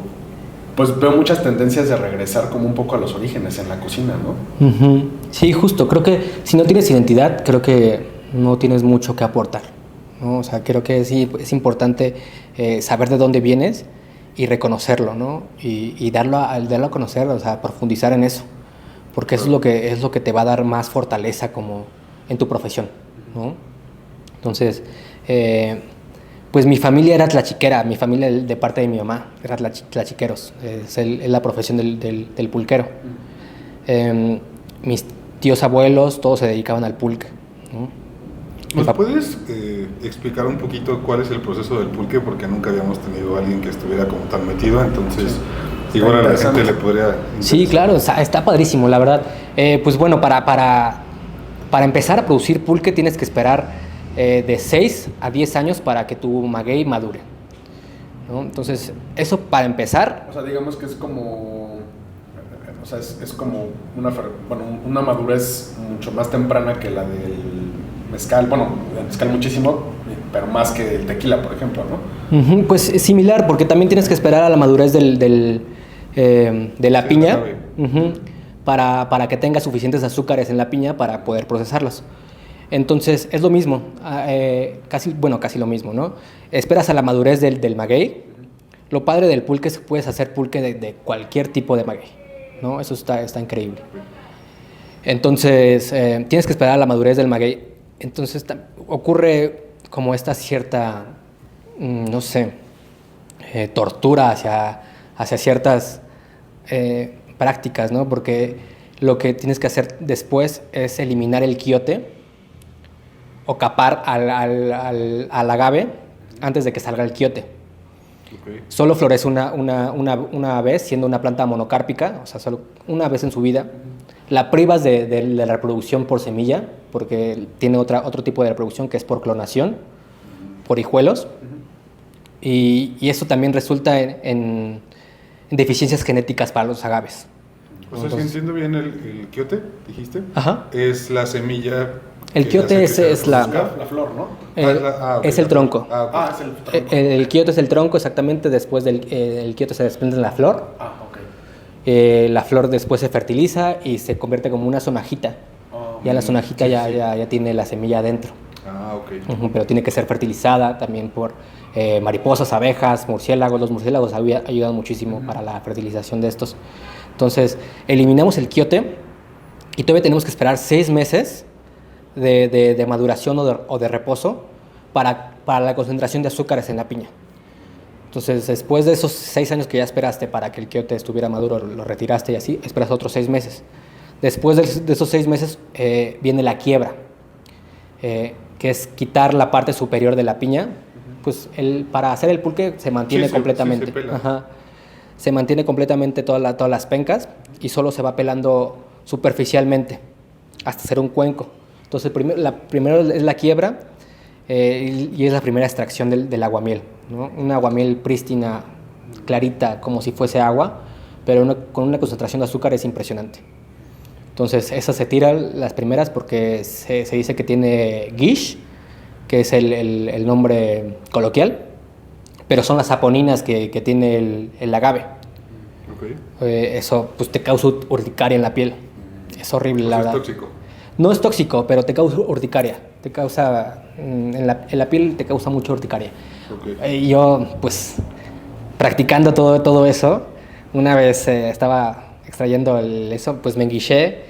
pues veo muchas tendencias de regresar como un poco a los orígenes en la cocina, ¿no? Uh-huh. Sí, justo. Creo que si no tienes identidad, creo que no tienes mucho que aportar, ¿no? O sea, creo que sí es importante saber de dónde vienes y reconocerlo, ¿no? Y darlo a conocer, o sea, profundizar en eso. Porque eso es lo que te va a dar más fortaleza como en tu profesión, ¿no? Entonces, pues mi familia era tlachiquera, mi familia de parte de mi mamá era tlachiqueros, es la profesión del pulquero. Mis tíos abuelos, todos se dedicaban al pulque, ¿no? ¿Nos puedes explicar un poquito cuál es el proceso del pulque? Porque nunca habíamos tenido a alguien que estuviera como tan metido, entonces... Sí. Igual a la gente le podría interesar. Sí, claro, está padrísimo, la verdad. Pues bueno, para empezar a producir pulque tienes que esperar de 6 a 10 años para que tu maguey madure, ¿no? Entonces, eso para empezar... O sea, digamos que es como... O sea, es como una madurez mucho más temprana que la del mezcal. Bueno, el mezcal muchísimo, pero más que el tequila, por ejemplo, ¿no? Uh-huh, pues es similar, porque también tienes que esperar a la madurez de la piña, uh-huh, para que tenga suficientes azúcares en la piña para poder procesarlos. Entonces, es lo mismo, casi lo mismo, ¿no? Esperas a la madurez del maguey. Lo padre del pulque es que puedes hacer pulque de cualquier tipo de maguey, ¿no? Eso está increíble. Entonces, tienes que esperar a la madurez del maguey. Entonces, ocurre como esta cierta, no sé, tortura hacia ciertas prácticas, ¿no? Porque lo que tienes que hacer después es eliminar el quiote o capar al agave antes de que salga el quiote. Okay. Solo florece una vez, siendo una planta monocárpica, o sea, solo una vez en su vida. La privas de la reproducción por semilla, porque tiene otro tipo de reproducción que es por clonación, por hijuelos, y eso también resulta en deficiencias genéticas para los agaves. O sea, si entiendo bien el quiote, dijiste, ajá, es la semilla... El quiote es la flor, ¿no? Es el tronco. Es el tronco. El quiote es el tronco, exactamente. Después el quiote se desprende en la flor. Ok. La flor después se fertiliza y se convierte como una sonajita. Ya la sonajita ya tiene la semilla adentro. Ok. Pero tiene que ser fertilizada también por mariposas, abejas, murciélagos. Los murciélagos ayudan muchísimo para la fertilización de estos. Entonces, eliminamos el quiote y todavía tenemos que esperar 6 meses de maduración o de reposo para la concentración de azúcares en la piña. Entonces, después de esos 6 años que ya esperaste para que el quiote estuviera maduro, lo retiraste y así, esperas otros 6 meses. Después de esos 6 meses viene la quiebra, que es quitar la parte superior de la piña. Pues para hacer el pulque se mantiene completamente. Sí, se pela. Ajá. Se mantiene completamente todas las pencas y solo se va pelando superficialmente hasta hacer un cuenco. Entonces, primero es la quiebra y es la primera extracción del aguamiel, ¿no? Un aguamiel prístina, clarita, como si fuese agua, pero con una concentración de azúcar es impresionante. Entonces, esa se tira las primeras porque se dice que tiene guiche, que es el nombre coloquial, pero son las saponinas que tiene el agave. Okay. Eso pues te causa urticaria en la piel. Es horrible, la verdad. ¿Es tóxico? No es tóxico, pero te causa urticaria. Te causa, en la piel te causa mucha urticaria. Okay. Yo, pues, practicando todo eso, una vez estaba extrayendo eso, pues me enguiché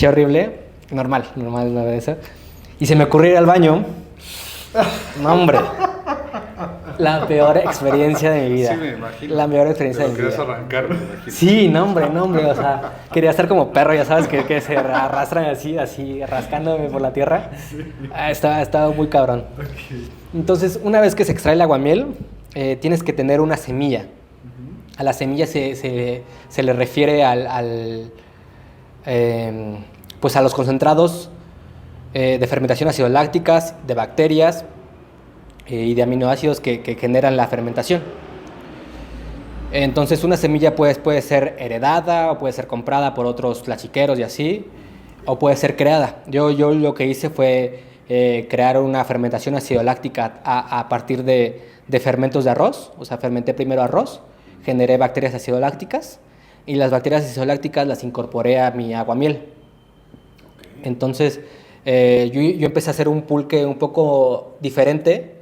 horrible, normal eso. Y se me ocurrió ir al baño. No, hombre. La peor experiencia de mi vida. Sí, me imagino. La peor experiencia de mi vida. Querías arrancar, me imagino. Sí, no, hombre. O sea, quería estar como perro, ya sabes, que se arrastran así, rascándome por la tierra. Sí. Estaba muy cabrón. Okay. Entonces, una vez que se extrae el aguamiel, tienes que tener una semilla. Uh-huh. A la semilla se le refiere pues a los concentrados de fermentación ácido-lácticas, de bacterias, y de aminoácidos que generan la fermentación. Entonces una semilla puede ser heredada o puede ser comprada por otros tlachiqueros y así, o puede ser creada. Yo lo que hice fue crear una fermentación acidoláctica a partir de fermentos de arroz. O sea, fermenté primero arroz, generé bacterias acidolácticas y las bacterias acidolácticas las incorporé a mi aguamiel. Entonces yo empecé a hacer un pulque un poco diferente,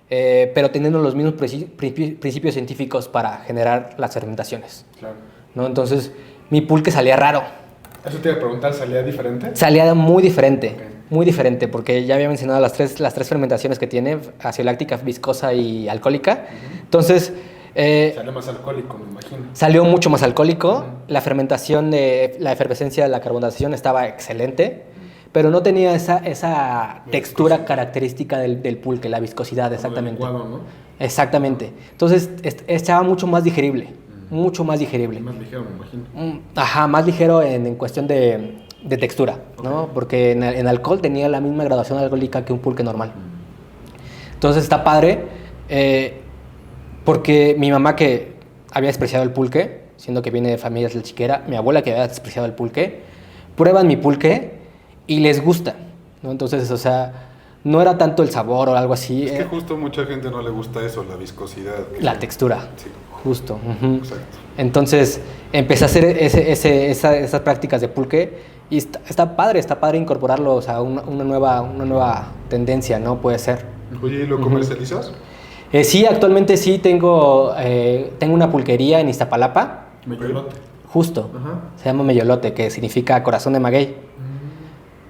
pero teniendo los mismos principios científicos para generar las fermentaciones. Claro. ¿No? Entonces mi pulque salía raro. Eso te iba a preguntar, ¿salía diferente? Salía muy diferente, muy diferente, porque ya había mencionado las tres fermentaciones que tiene, acidoláctica, viscosa y alcohólica. Entonces... salió más alcohólico, me imagino. Salió mucho más alcohólico. La fermentación, la efervescencia de la carbonatación estaba excelente, pero no tenía esa textura característica del pulque, la viscosidad, exactamente. Como licuado, ¿no? Exactamente. Entonces estaba mucho más digerible, mucho más digerible. Más ligero, me imagino. Ajá, más ligero en cuestión de textura, ¿no? Porque en alcohol tenía la misma graduación alcohólica que un pulque normal. Entonces está padre, porque mi mamá, que había despreciado el pulque, siendo que viene de familia tlachiquera, mi abuela, que había despreciado el pulque, prueban mi pulque y les gusta, ¿no? Entonces, o sea, no era tanto el sabor o algo así. Es que justo mucha gente no le gusta eso, la viscosidad. La textura, Sí. justo. Exacto. Entonces, empecé a hacer esas prácticas de pulque y está padre incorporarlo, o sea, una nueva tendencia, ¿no? Puede ser. Oye, ¿y lo comercializas? Sí, actualmente sí tengo una pulquería en Iztapalapa. Meyolote. Justo. Ajá. Se llama Meyolote, que significa corazón de maguey.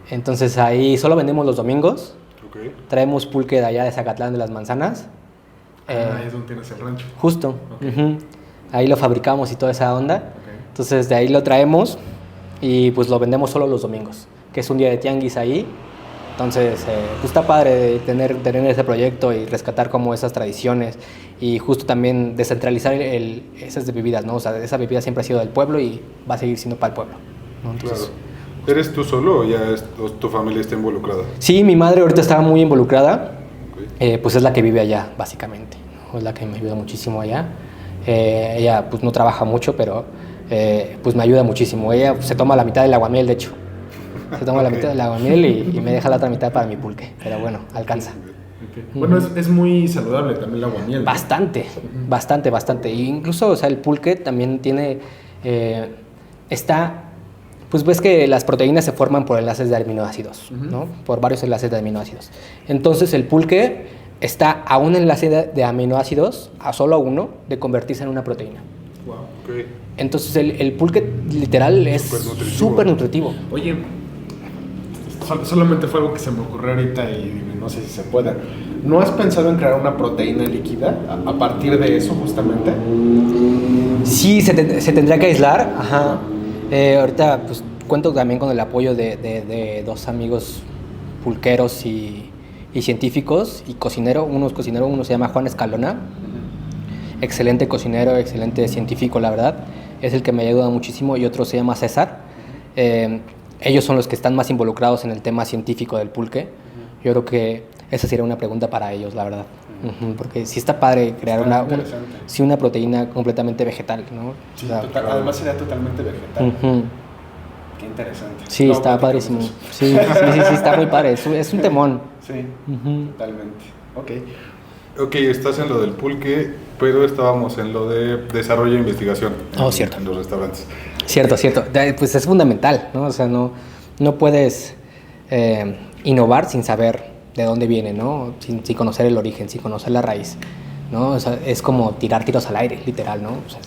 Entonces ahí solo vendemos los domingos. Ok. Traemos pulque de allá de Zacatlán de las Manzanas. Ahí es donde tienes el rancho. Justo. Ok. Ahí lo fabricamos y toda esa onda. Ok. Entonces de ahí lo traemos y pues lo vendemos solo los domingos, que es un día de tianguis ahí. Entonces, pues está padre tener ese proyecto y rescatar como esas tradiciones y justo también descentralizar esas bebidas, ¿no? O sea, esa bebida siempre ha sido del pueblo y va a seguir siendo para el pueblo, ¿no? Entonces, Claro. ¿Eres tú solo o o tu familia está involucrada? sí, mi madre ahorita está muy involucrada, Ok. pues es la que vive allá, básicamente, ¿no? Es la que me ayuda muchísimo allá. Ella pues no trabaja mucho, pero pues me ayuda muchísimo. Ella se toma la mitad del aguamiel, de hecho. Se toma la mitad del aguamiel y me deja la otra mitad para mi pulque. Pero bueno, alcanza. Okay. Bueno, es muy saludable también el aguamiel, ¿no? Bastante. E incluso, o sea, el pulque también tiene... Pues ves que las proteínas se forman por enlaces de aminoácidos, ¿no? Por varios enlaces de aminoácidos. Entonces el pulque está a un enlace de aminoácidos, a solo uno, de convertirse en una proteína. Wow. Ok. Entonces el pulque literal es súper nutritivo. Oye, solamente fue algo que se me ocurrió ahorita y no sé si se pueda. ¿No has pensado en crear una proteína líquida a partir de eso justamente? Sí, se tendría que aislar. Ajá. Ahorita pues cuento también con el apoyo de dos amigos pulqueros y científicos y cocinero. Uno se llama Juan Escalona. Excelente cocinero, excelente científico, la verdad. Es el que me ayuda muchísimo. Y otro se llama César. Ellos son los que están más involucrados en el tema científico del pulque. Yo creo que esa sería una pregunta para ellos, la verdad. Porque sí está padre crear una proteína completamente vegetal, ¿no? Sí, O sea, además sería totalmente vegetal. Qué interesante. Sí, No, está platicamos padrísimo. eso. Sí, está muy padre. Es un temón. Sí, totalmente. Ok. Ok, estás en lo del pulque, pero estábamos en lo de desarrollo e investigación. Oh, cierto. En los restaurantes. Cierto. Pues es fundamental, ¿no? O sea, no puedes innovar sin saber de dónde viene, ¿no? Sin conocer el origen, sin conocer la raíz, ¿no? O sea, es como tirar tiros al aire, literal, ¿no? O sea,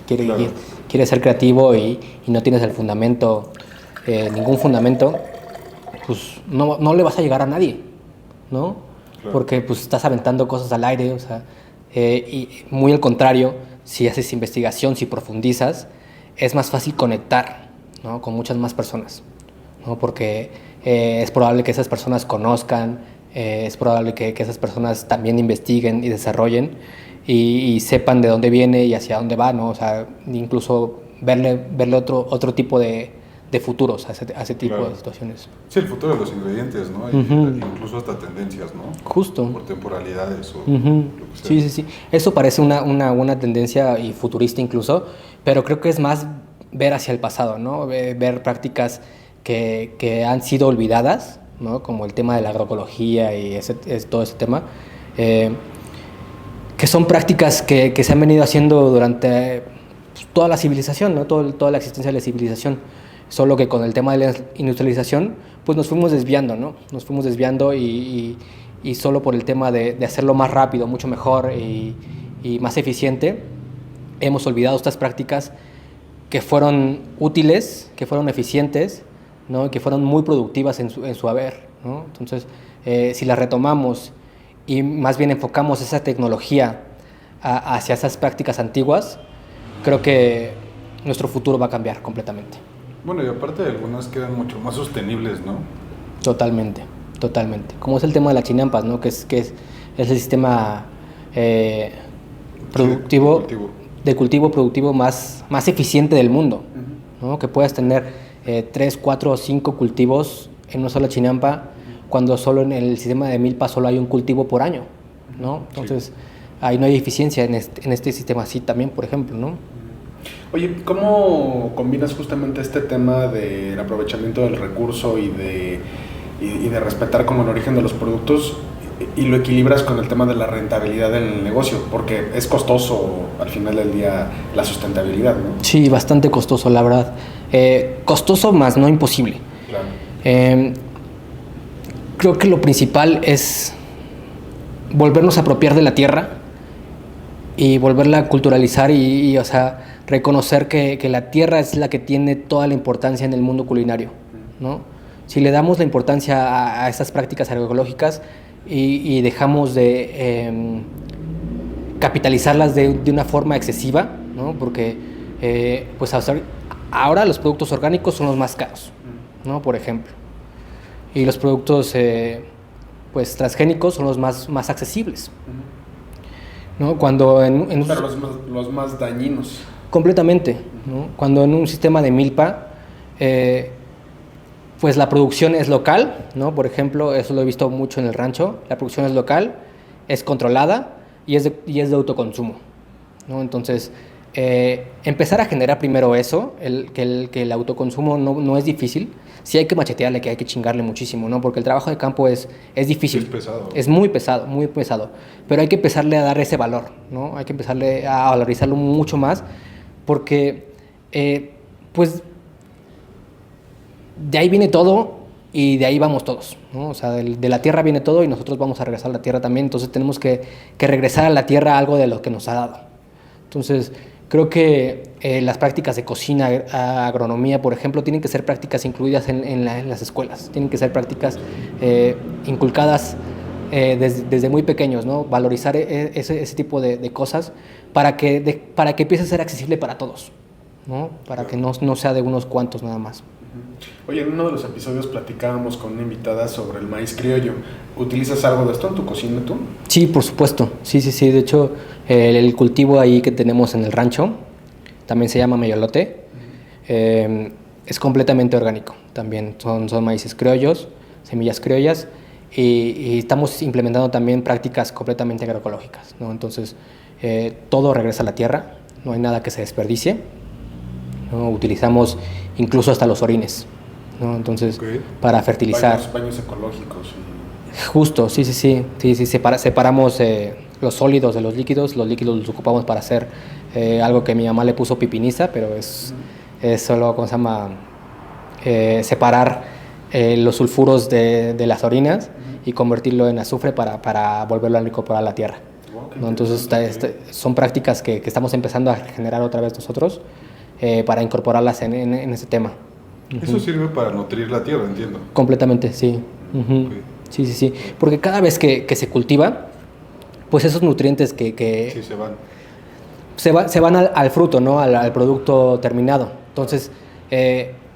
quieres ser creativo y no tienes el fundamento, ningún fundamento, pues no le vas a llegar a nadie, ¿no? Claro. Porque pues estás aventando cosas al aire, o sea, y muy al contrario, si haces investigación, si profundizas, es más fácil conectar, ¿no? Con muchas más personas, ¿no? Porque es probable que esas personas conozcan, es probable que esas personas también investiguen y desarrollen y sepan de dónde viene y hacia dónde va, ¿no? O sea, incluso verle otro tipo de de futuros a ese tipo de situaciones. Sí, el futuro de los ingredientes, ¿no? Incluso hasta tendencias, ¿no? Justo. Por temporalidades o lo que sea. Sí. Eso parece una buena tendencia y futurista incluso, pero creo que es más ver hacia el pasado, ¿no? Ver prácticas que han sido olvidadas, ¿no? Como el tema de la agroecología y todo ese tema, que son prácticas que se han venido haciendo durante toda la civilización, ¿no? Toda la existencia de la civilización. Solo que con el tema de la industrialización, pues nos fuimos desviando, ¿no? Nos fuimos desviando y solo por el tema de hacerlo más rápido, mucho mejor y más eficiente, hemos olvidado estas prácticas que fueron útiles, que fueron eficientes, ¿no? Que fueron muy productivas en su haber, ¿no? Entonces, si las retomamos y más bien enfocamos esa tecnología hacia esas prácticas antiguas, creo que nuestro futuro va a cambiar completamente. Bueno, y aparte de algunas quedan mucho más sostenibles, ¿no? Totalmente. Como es el tema de las chinampas, ¿no? Que es el sistema productivo, de cultivo productivo más eficiente del mundo, ¿no? Que puedas tener 3, 4 o 5 cultivos en una sola chinampa, cuando solo en el sistema de milpa solo hay un cultivo por año, ¿no? Entonces, ahí no hay eficiencia en este sistema así también, por ejemplo, ¿no? Oye, ¿cómo combinas justamente este tema del aprovechamiento del recurso y de respetar como el origen de los productos y lo equilibras con el tema de la rentabilidad del negocio? Porque es costoso al final del día la sustentabilidad, ¿no? Sí, bastante costoso, la verdad. Costoso más no imposible. Claro. Creo que lo principal es volvernos a apropiar de la tierra y volverla a culturalizar y o sea, reconocer que la tierra es la que tiene toda la importancia en el mundo culinario, ¿no? Si le damos la importancia a estas prácticas agroecológicas y dejamos de capitalizarlas de una forma excesiva, ¿no? Porque pues ahora los productos orgánicos son los más caros, ¿no? Por ejemplo. Y los productos pues transgénicos son los más accesibles, ¿no? Cuando pero los más dañinos. Completamente, ¿no? Cuando en un sistema de milpa, pues la producción es local, ¿no? Por ejemplo, eso lo he visto mucho en el rancho, la producción es local, es controlada y es de autoconsumo, ¿no? Entonces, empezar a generar primero eso, que el autoconsumo no es difícil, sí hay que machetearle, que hay que chingarle muchísimo, ¿no? Porque el trabajo de campo es difícil. Es pesado. Es muy pesado, pero hay que empezarle a dar ese valor, ¿no? Hay que empezarle a valorizarlo mucho más, porque, pues, de ahí viene todo y de ahí vamos todos, ¿no? O sea, de la tierra viene todo y nosotros vamos a regresar a la tierra también, entonces tenemos que regresar a la tierra algo de lo que nos ha dado. Entonces, creo que las prácticas de cocina, agronomía, por ejemplo, tienen que ser prácticas incluidas en las escuelas, tienen que ser prácticas inculcadas desde muy pequeños, ¿no? Valorizar ese tipo de cosas para que empiece a ser accesible para todos, ¿no? Para que no sea de unos cuantos nada más. Oye, en uno de los episodios platicábamos con una invitada sobre el maíz criollo. ¿Utilizas algo de esto en tu cocina tú? Sí, por supuesto. Sí. De hecho, el cultivo ahí que tenemos en el rancho también se llama mayolote. Es completamente orgánico. También son maíces criollos, semillas criollas. Y estamos implementando también prácticas completamente agroecológicas, ¿no? Entonces, todo regresa a la tierra. No hay nada que se desperdicie, ¿no? Utilizamos incluso hasta los orines, ¿no? Entonces, para fertilizar. Baños ecológicos. Justo, sí. Separamos los sólidos de los líquidos los ocupamos para hacer algo que mi mamá le puso pipiniza, pero es solo, ¿cómo se llama? Separar los sulfuros de las orinas y convertirlo en azufre para volverlo a incorporar a la tierra, ¿no? Entonces, son prácticas que estamos empezando a generar otra vez nosotros para incorporarlas en ese tema. Eso sirve para nutrir la tierra, entiendo. Completamente, sí. Sí. Porque cada vez que se cultiva, pues esos nutrientes que sí, se van al fruto, ¿no? Al producto terminado. Entonces,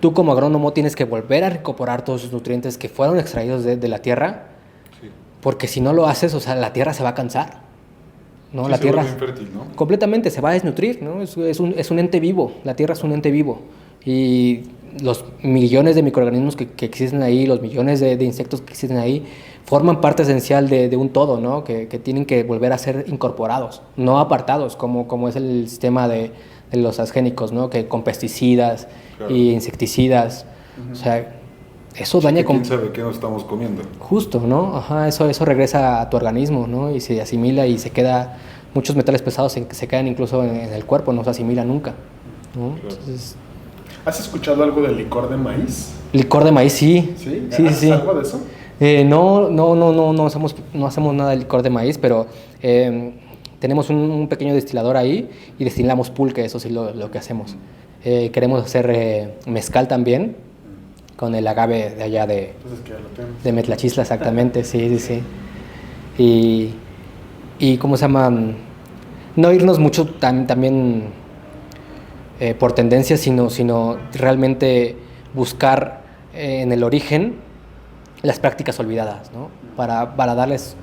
tú como agrónomo tienes que volver a recuperar todos esos nutrientes que fueron extraídos de la tierra, porque si no lo haces, o sea, la tierra se va a cansar, ¿no? Sí, la tierra se vuelve infértil, ¿no? completamente se va a desnutrir, ¿no? Es un ente vivo, la tierra es un ente vivo y los millones de microorganismos que existen ahí, los millones de insectos que existen ahí, forman parte esencial de un todo, ¿no? Que tienen que volver a ser incorporados, no apartados, como es el sistema de los transgénicos, ¿no? Que con pesticidas y insecticidas, o sea, eso daña... ¿Quién sabe qué nos estamos comiendo? Justo, ¿no? Ajá, eso regresa a tu organismo, ¿no? Y se asimila y se queda... Muchos metales pesados se quedan incluso en el cuerpo, no se asimila nunca, ¿no? Claro. Entonces, ¿has escuchado algo del licor de maíz? licor de maíz, sí. ¿Sí? Sí, ¿Haces sí. algo de eso? No hacemos nada de licor de maíz, pero tenemos un pequeño destilador ahí y destilamos pulque, eso sí lo que hacemos. Queremos hacer mezcal también, con el agave de allá Entonces, ¿qué? Lo tenemos. de Metlachisla, exactamente, sí. Y ¿cómo se llama? No irnos mucho también por tendencias, sino realmente buscar en el origen las prácticas olvidadas, ¿no? Para darles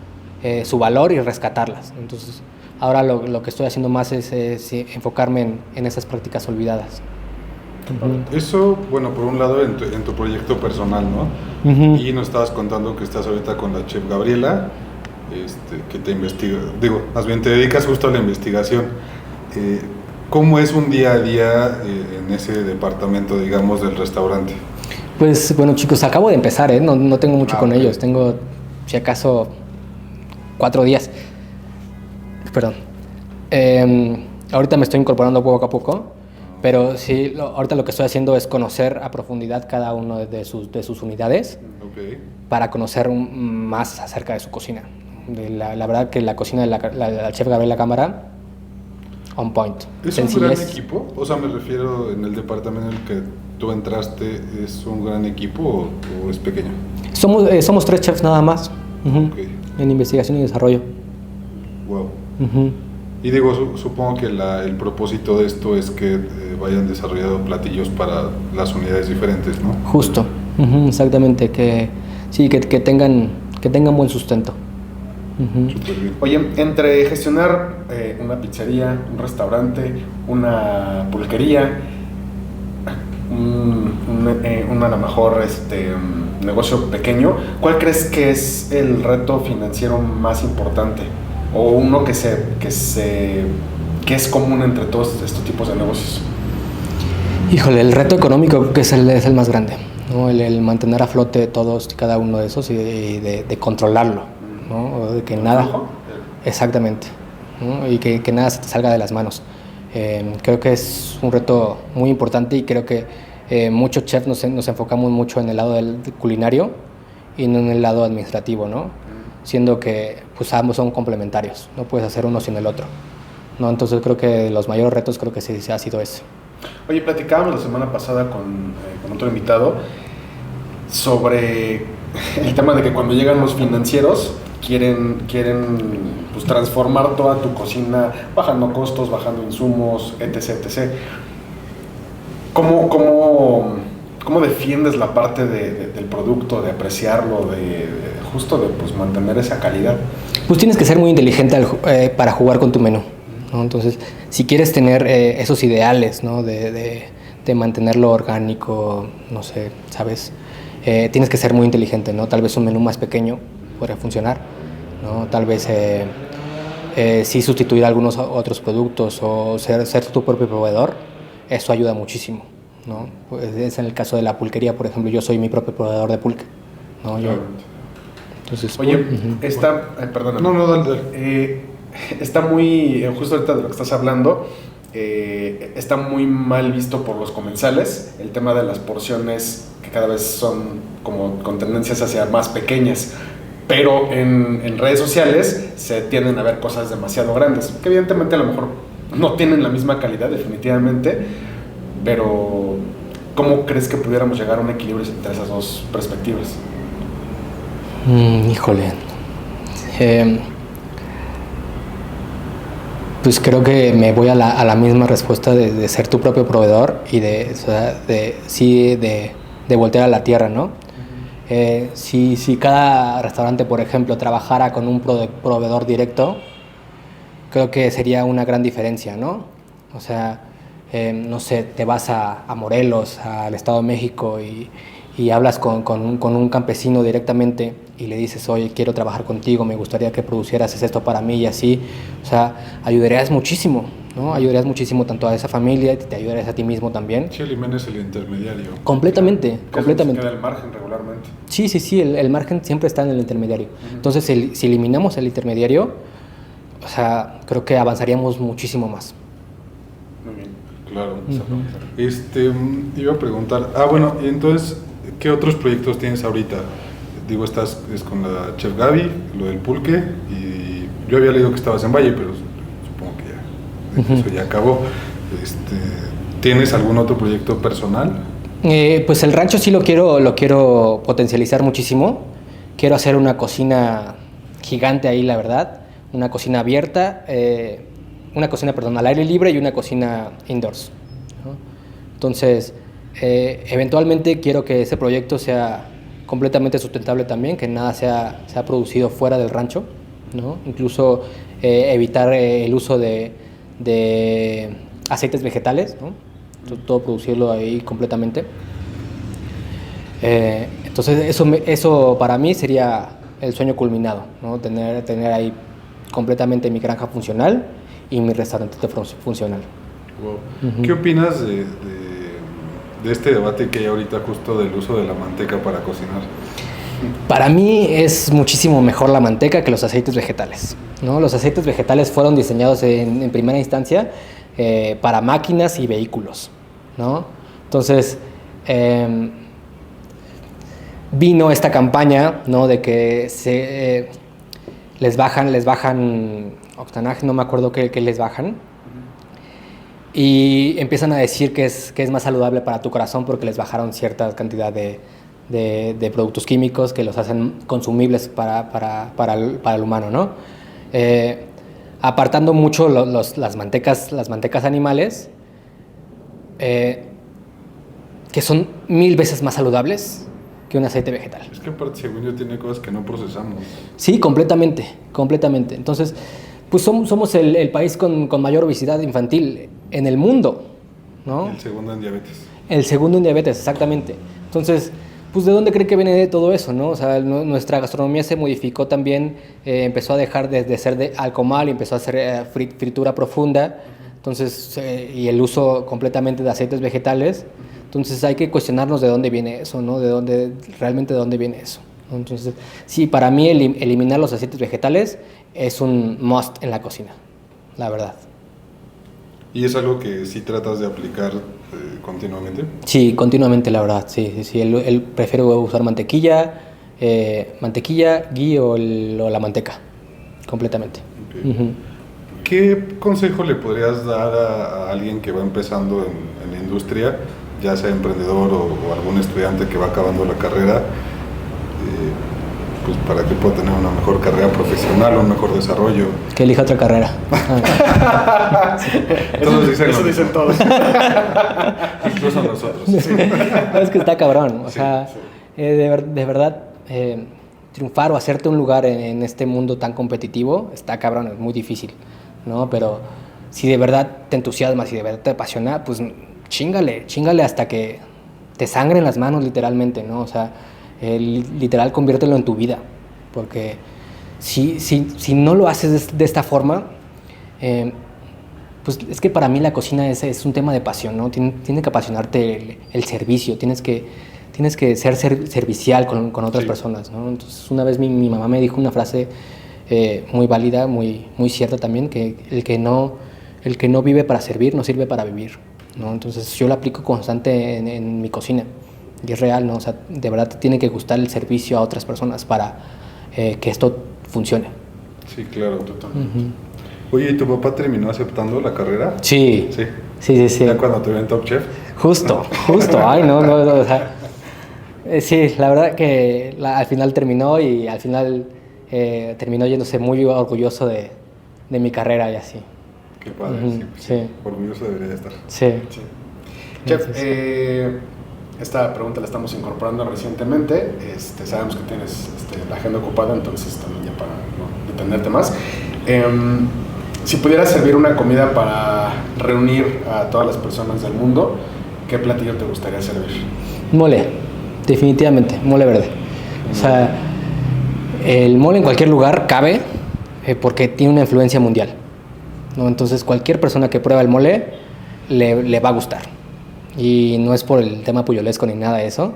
su valor y rescatarlas. Entonces, ahora lo que estoy haciendo más es enfocarme en esas prácticas olvidadas. Eso, bueno, por un lado en tu proyecto personal, ¿no? Y nos estabas contando que estás ahorita con la chef Gabriela, que te investiga, más bien te dedicas justo a la investigación. ¿Cómo es un día a día en ese departamento, digamos, del restaurante? Pues bueno, chicos, acabo de empezar, no tengo mucho con ellos, tengo si acaso 4 días. Perdón. Ahorita me estoy incorporando poco a poco, pero sí, ahorita lo que estoy haciendo es conocer a profundidad cada uno de sus unidades, para conocer más acerca de su cocina. La verdad que la cocina de la chef Gabriela Cámara, on point. ¿Es un gran equipo? O sea, me refiero en el departamento en el que tú entraste, ¿es un gran equipo o es pequeño? Somos 3 chefs nada más, en investigación y desarrollo. Wow. Y supongo que el propósito de esto es que vayan desarrollando platillos para las unidades diferentes, ¿no? Justo, exactamente, que tengan buen sustento. Súper bien. Oye, entre gestionar una pizzería, un restaurante, una pulquería, a lo mejor negocio pequeño, ¿cuál crees que es el reto financiero más importante? O uno que es común entre todos estos tipos de negocios. Híjole, el reto económico que es el más grande, ¿no? El mantener a flote todos y cada uno de esos y de controlarlo, ¿no? O de que nada... Exactamente, ¿no? Y que nada se te salga de las manos. Creo que es un reto muy importante y creo que muchos chefs nos enfocamos mucho en el lado del culinario y no en el lado administrativo, ¿no? Siendo que pues ambos son complementarios, no puedes hacer uno sin el otro, ¿no? Entonces creo que los mayores retos creo que sí ha sido eso. Oye, platicábamos la semana pasada con otro invitado sobre el tema de que cuando llegan los financieros quieren pues transformar toda tu cocina, bajando costos, bajando insumos, etc. ¿Cómo defiendes la parte del producto, de apreciarlo, justo de pues, mantener esa calidad? Pues tienes que ser muy inteligente para jugar con tu menú, ¿no? Entonces, si quieres tener esos ideales, ¿no? de mantenerlo orgánico, no sé, ¿sabes? Tienes que ser muy inteligente, ¿no? Tal vez un menú más pequeño podría funcionar, ¿no? Tal vez sí sustituir algunos otros productos o ser tu propio proveedor, eso ayuda muchísimo, ¿no? Pues es en el caso de la pulquería, por ejemplo, yo soy mi propio proveedor de pulque, ¿no? Entonces, oye, perdona. No, dale. Está muy, justo ahorita de lo que estás hablando, está muy mal visto por los comensales el tema de las porciones que cada vez son como con tendencias hacia más pequeñas, pero en redes sociales se tienden a ver cosas demasiado grandes, que evidentemente a lo mejor no tienen la misma calidad definitivamente, pero ¿cómo crees que pudiéramos llegar a un equilibrio entre esas dos perspectivas? Híjole. Pues creo que me voy a la misma respuesta de ser tu propio proveedor y de voltear a la tierra, ¿no? Si cada restaurante, por ejemplo, trabajara con un proveedor directo, creo que sería una gran diferencia, ¿no? O sea, no sé, te vas a Morelos, al Estado de México y hablas con un campesino directamente y le dices, oye, quiero trabajar contigo, me gustaría que producieras esto para mí y así, o sea, ayudarías muchísimo, ¿no? Ayudarías muchísimo tanto a esa familia y te ayudarías a ti mismo también. Sí, eliminas el intermediario. Completamente, Que completamente. queda el margen regularmente. Sí, el margen siempre está en el intermediario. Entonces, si eliminamos el intermediario, o sea, creo que avanzaríamos muchísimo más. Muy bien. Claro. Iba a preguntar, bueno, y entonces, ¿qué otros proyectos tienes ahorita? Digo, estás con la Chef Gaby, lo del pulque, y yo había leído que estabas en Valle, pero supongo que ya, eso ya acabó. ¿Tienes algún otro proyecto personal? Pues el rancho sí lo quiero potencializar muchísimo. Quiero hacer una cocina gigante ahí, la verdad. Una cocina abierta, al aire libre y una cocina indoors, ¿no? Entonces, eventualmente quiero que ese proyecto sea completamente sustentable también, que nada sea producido fuera del rancho, ¿no? Incluso evitar el uso de aceites vegetales, ¿no? Todo producirlo ahí completamente. Entonces eso para mí sería el sueño culminado, ¿no? Tener ahí completamente mi granja funcional y mi restaurante funcional. Wow. ¿Qué opinas de este debate que hay ahorita justo del uso de la manteca para cocinar? Para mí es muchísimo mejor la manteca que los aceites vegetales, ¿no? Los aceites vegetales fueron diseñados en primera instancia para máquinas y vehículos, ¿no? Entonces, vino esta campaña, ¿no? De que les bajan octanaje, no me acuerdo qué les bajan, y empiezan a decir que es más saludable para tu corazón porque les bajaron cierta cantidad de productos químicos que los hacen consumibles para el humano, ¿no? Apartando mucho las mantecas animales, que son 1000 veces más saludables que un aceite vegetal. Es que aparte, según yo, tiene cosas que no procesamos. Sí, completamente. Entonces, pues somos el país con mayor obesidad infantil en el mundo, ¿no? El segundo en diabetes. El segundo en diabetes, exactamente. Entonces, pues ¿de dónde cree que viene de todo eso, no? O sea, nuestra gastronomía se modificó también, empezó a dejar de ser de alcomal y empezó a ser fritura profunda, entonces, y el uso completamente de aceites vegetales. Entonces hay que cuestionarnos de dónde viene eso, ¿no? Realmente de dónde viene eso, ¿no? Entonces, sí, para mí eliminar los aceites vegetales es un must en la cocina, la verdad. ¿Y es algo que sí tratas de aplicar continuamente? Sí, continuamente, la verdad, sí. Él prefiero usar mantequilla, ghee o la manteca, completamente. Okay. ¿Qué consejo le podrías dar a alguien que va empezando en la industria, ya sea emprendedor o algún estudiante que va acabando la carrera, pues para que pueda tener una mejor carrera profesional, un mejor desarrollo? Que elija otra carrera. Todos dicen eso dicen todos. Incluso nosotros. Sí. Es que está cabrón, o sea, de verdad, triunfar o hacerte un lugar en este mundo tan competitivo está cabrón, es muy difícil, ¿no? Pero si de verdad te entusiasmas y de verdad te apasiona, pues chíngale hasta que te sangren las manos, literalmente, ¿no? O sea, literal, conviértelo en tu vida, porque si no lo haces de esta forma, pues es que para mí la cocina es un tema de pasión, ¿no? Tiene que apasionarte el servicio, tienes que ser servicial con otras personas, ¿no? Entonces, una vez mi mamá me dijo una frase muy válida, muy cierta también, que el que no vive para servir no sirve para vivir, ¿no? Entonces yo la aplico constante en mi cocina y es real, ¿no? O sea, de verdad te tiene que gustar el servicio a otras personas para que esto funcione. Sí, claro, totalmente. Oye, ¿y tu papá terminó aceptando la carrera? Sí. ¿Ya cuando te ven Top Chef? Justo, ay, no, o sea, sí, la verdad que al final terminó y al final terminó yéndose muy orgulloso de mi carrera y así. Qué padre, sí. Orgulloso debería estar. Sí. Chef, esta pregunta la estamos incorporando recientemente. Sabemos que tienes la agenda ocupada, entonces también ya para no detenerte más. Si pudieras servir una comida para reunir a todas las personas del mundo, ¿qué platillo te gustaría servir? Mole, definitivamente, mole verde. O sea, el mole en cualquier lugar cabe porque tiene una influencia mundial, ¿no? Entonces cualquier persona que prueba el mole le va a gustar. Y no es por el tema puyolesco ni nada de eso,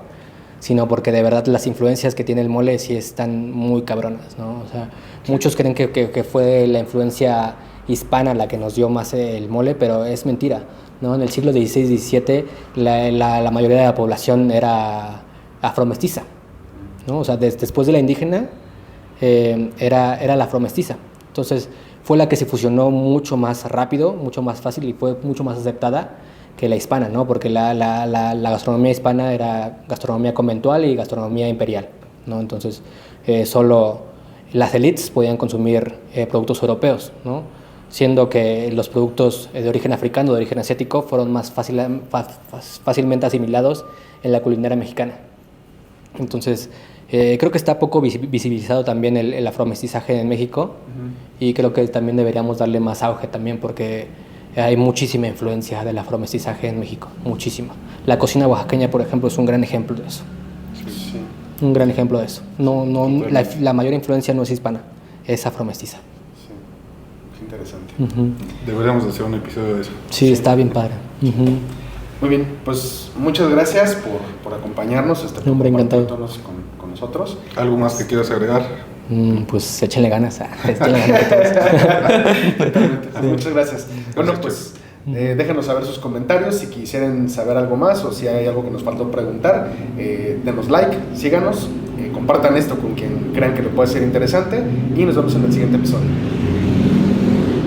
sino porque de verdad las influencias que tiene el mole sí están muy cabronas, ¿no? O sea, muchos creen que fue la influencia hispana la que nos dio más el mole, pero es mentira, ¿no? En el siglo XVI-XVII la mayoría de la población era afromestiza, ¿no? O sea, después de la indígena era la afromestiza. Entonces fue la que se fusionó mucho más rápido, mucho más fácil y fue mucho más aceptada que la hispana, ¿no? Porque la gastronomía hispana era gastronomía conventual y gastronomía imperial, ¿no? Entonces solo las élites podían consumir productos europeos, ¿no? Siendo que los productos de origen africano, de origen asiático, fueron más fácilmente asimilados en la culinaria mexicana. Entonces, creo que está poco visibilizado también el afromestizaje en México, y creo que también deberíamos darle más auge también porque hay muchísima influencia del afromestizaje en México, muchísima. La cocina oaxaqueña, por ejemplo, es un gran ejemplo de eso. Sí. Un gran ejemplo de eso. La mayor influencia no es hispana, es afromestiza. Interesante. Deberíamos hacer un episodio de eso. Sí, está bien padre. Muy bien, pues muchas gracias por acompañarnos. Hombre, encantado. Con nosotros. ¿Algo más que quieras agregar? Pues échenle ganas. Échenle ganas a todos. Muchas gracias. Bueno, pues déjenos saber sus comentarios si quisieran saber algo más o si hay algo que nos faltó preguntar. Denos like, síganos, compartan esto con quien crean que le puede ser interesante y nos vemos en el siguiente episodio.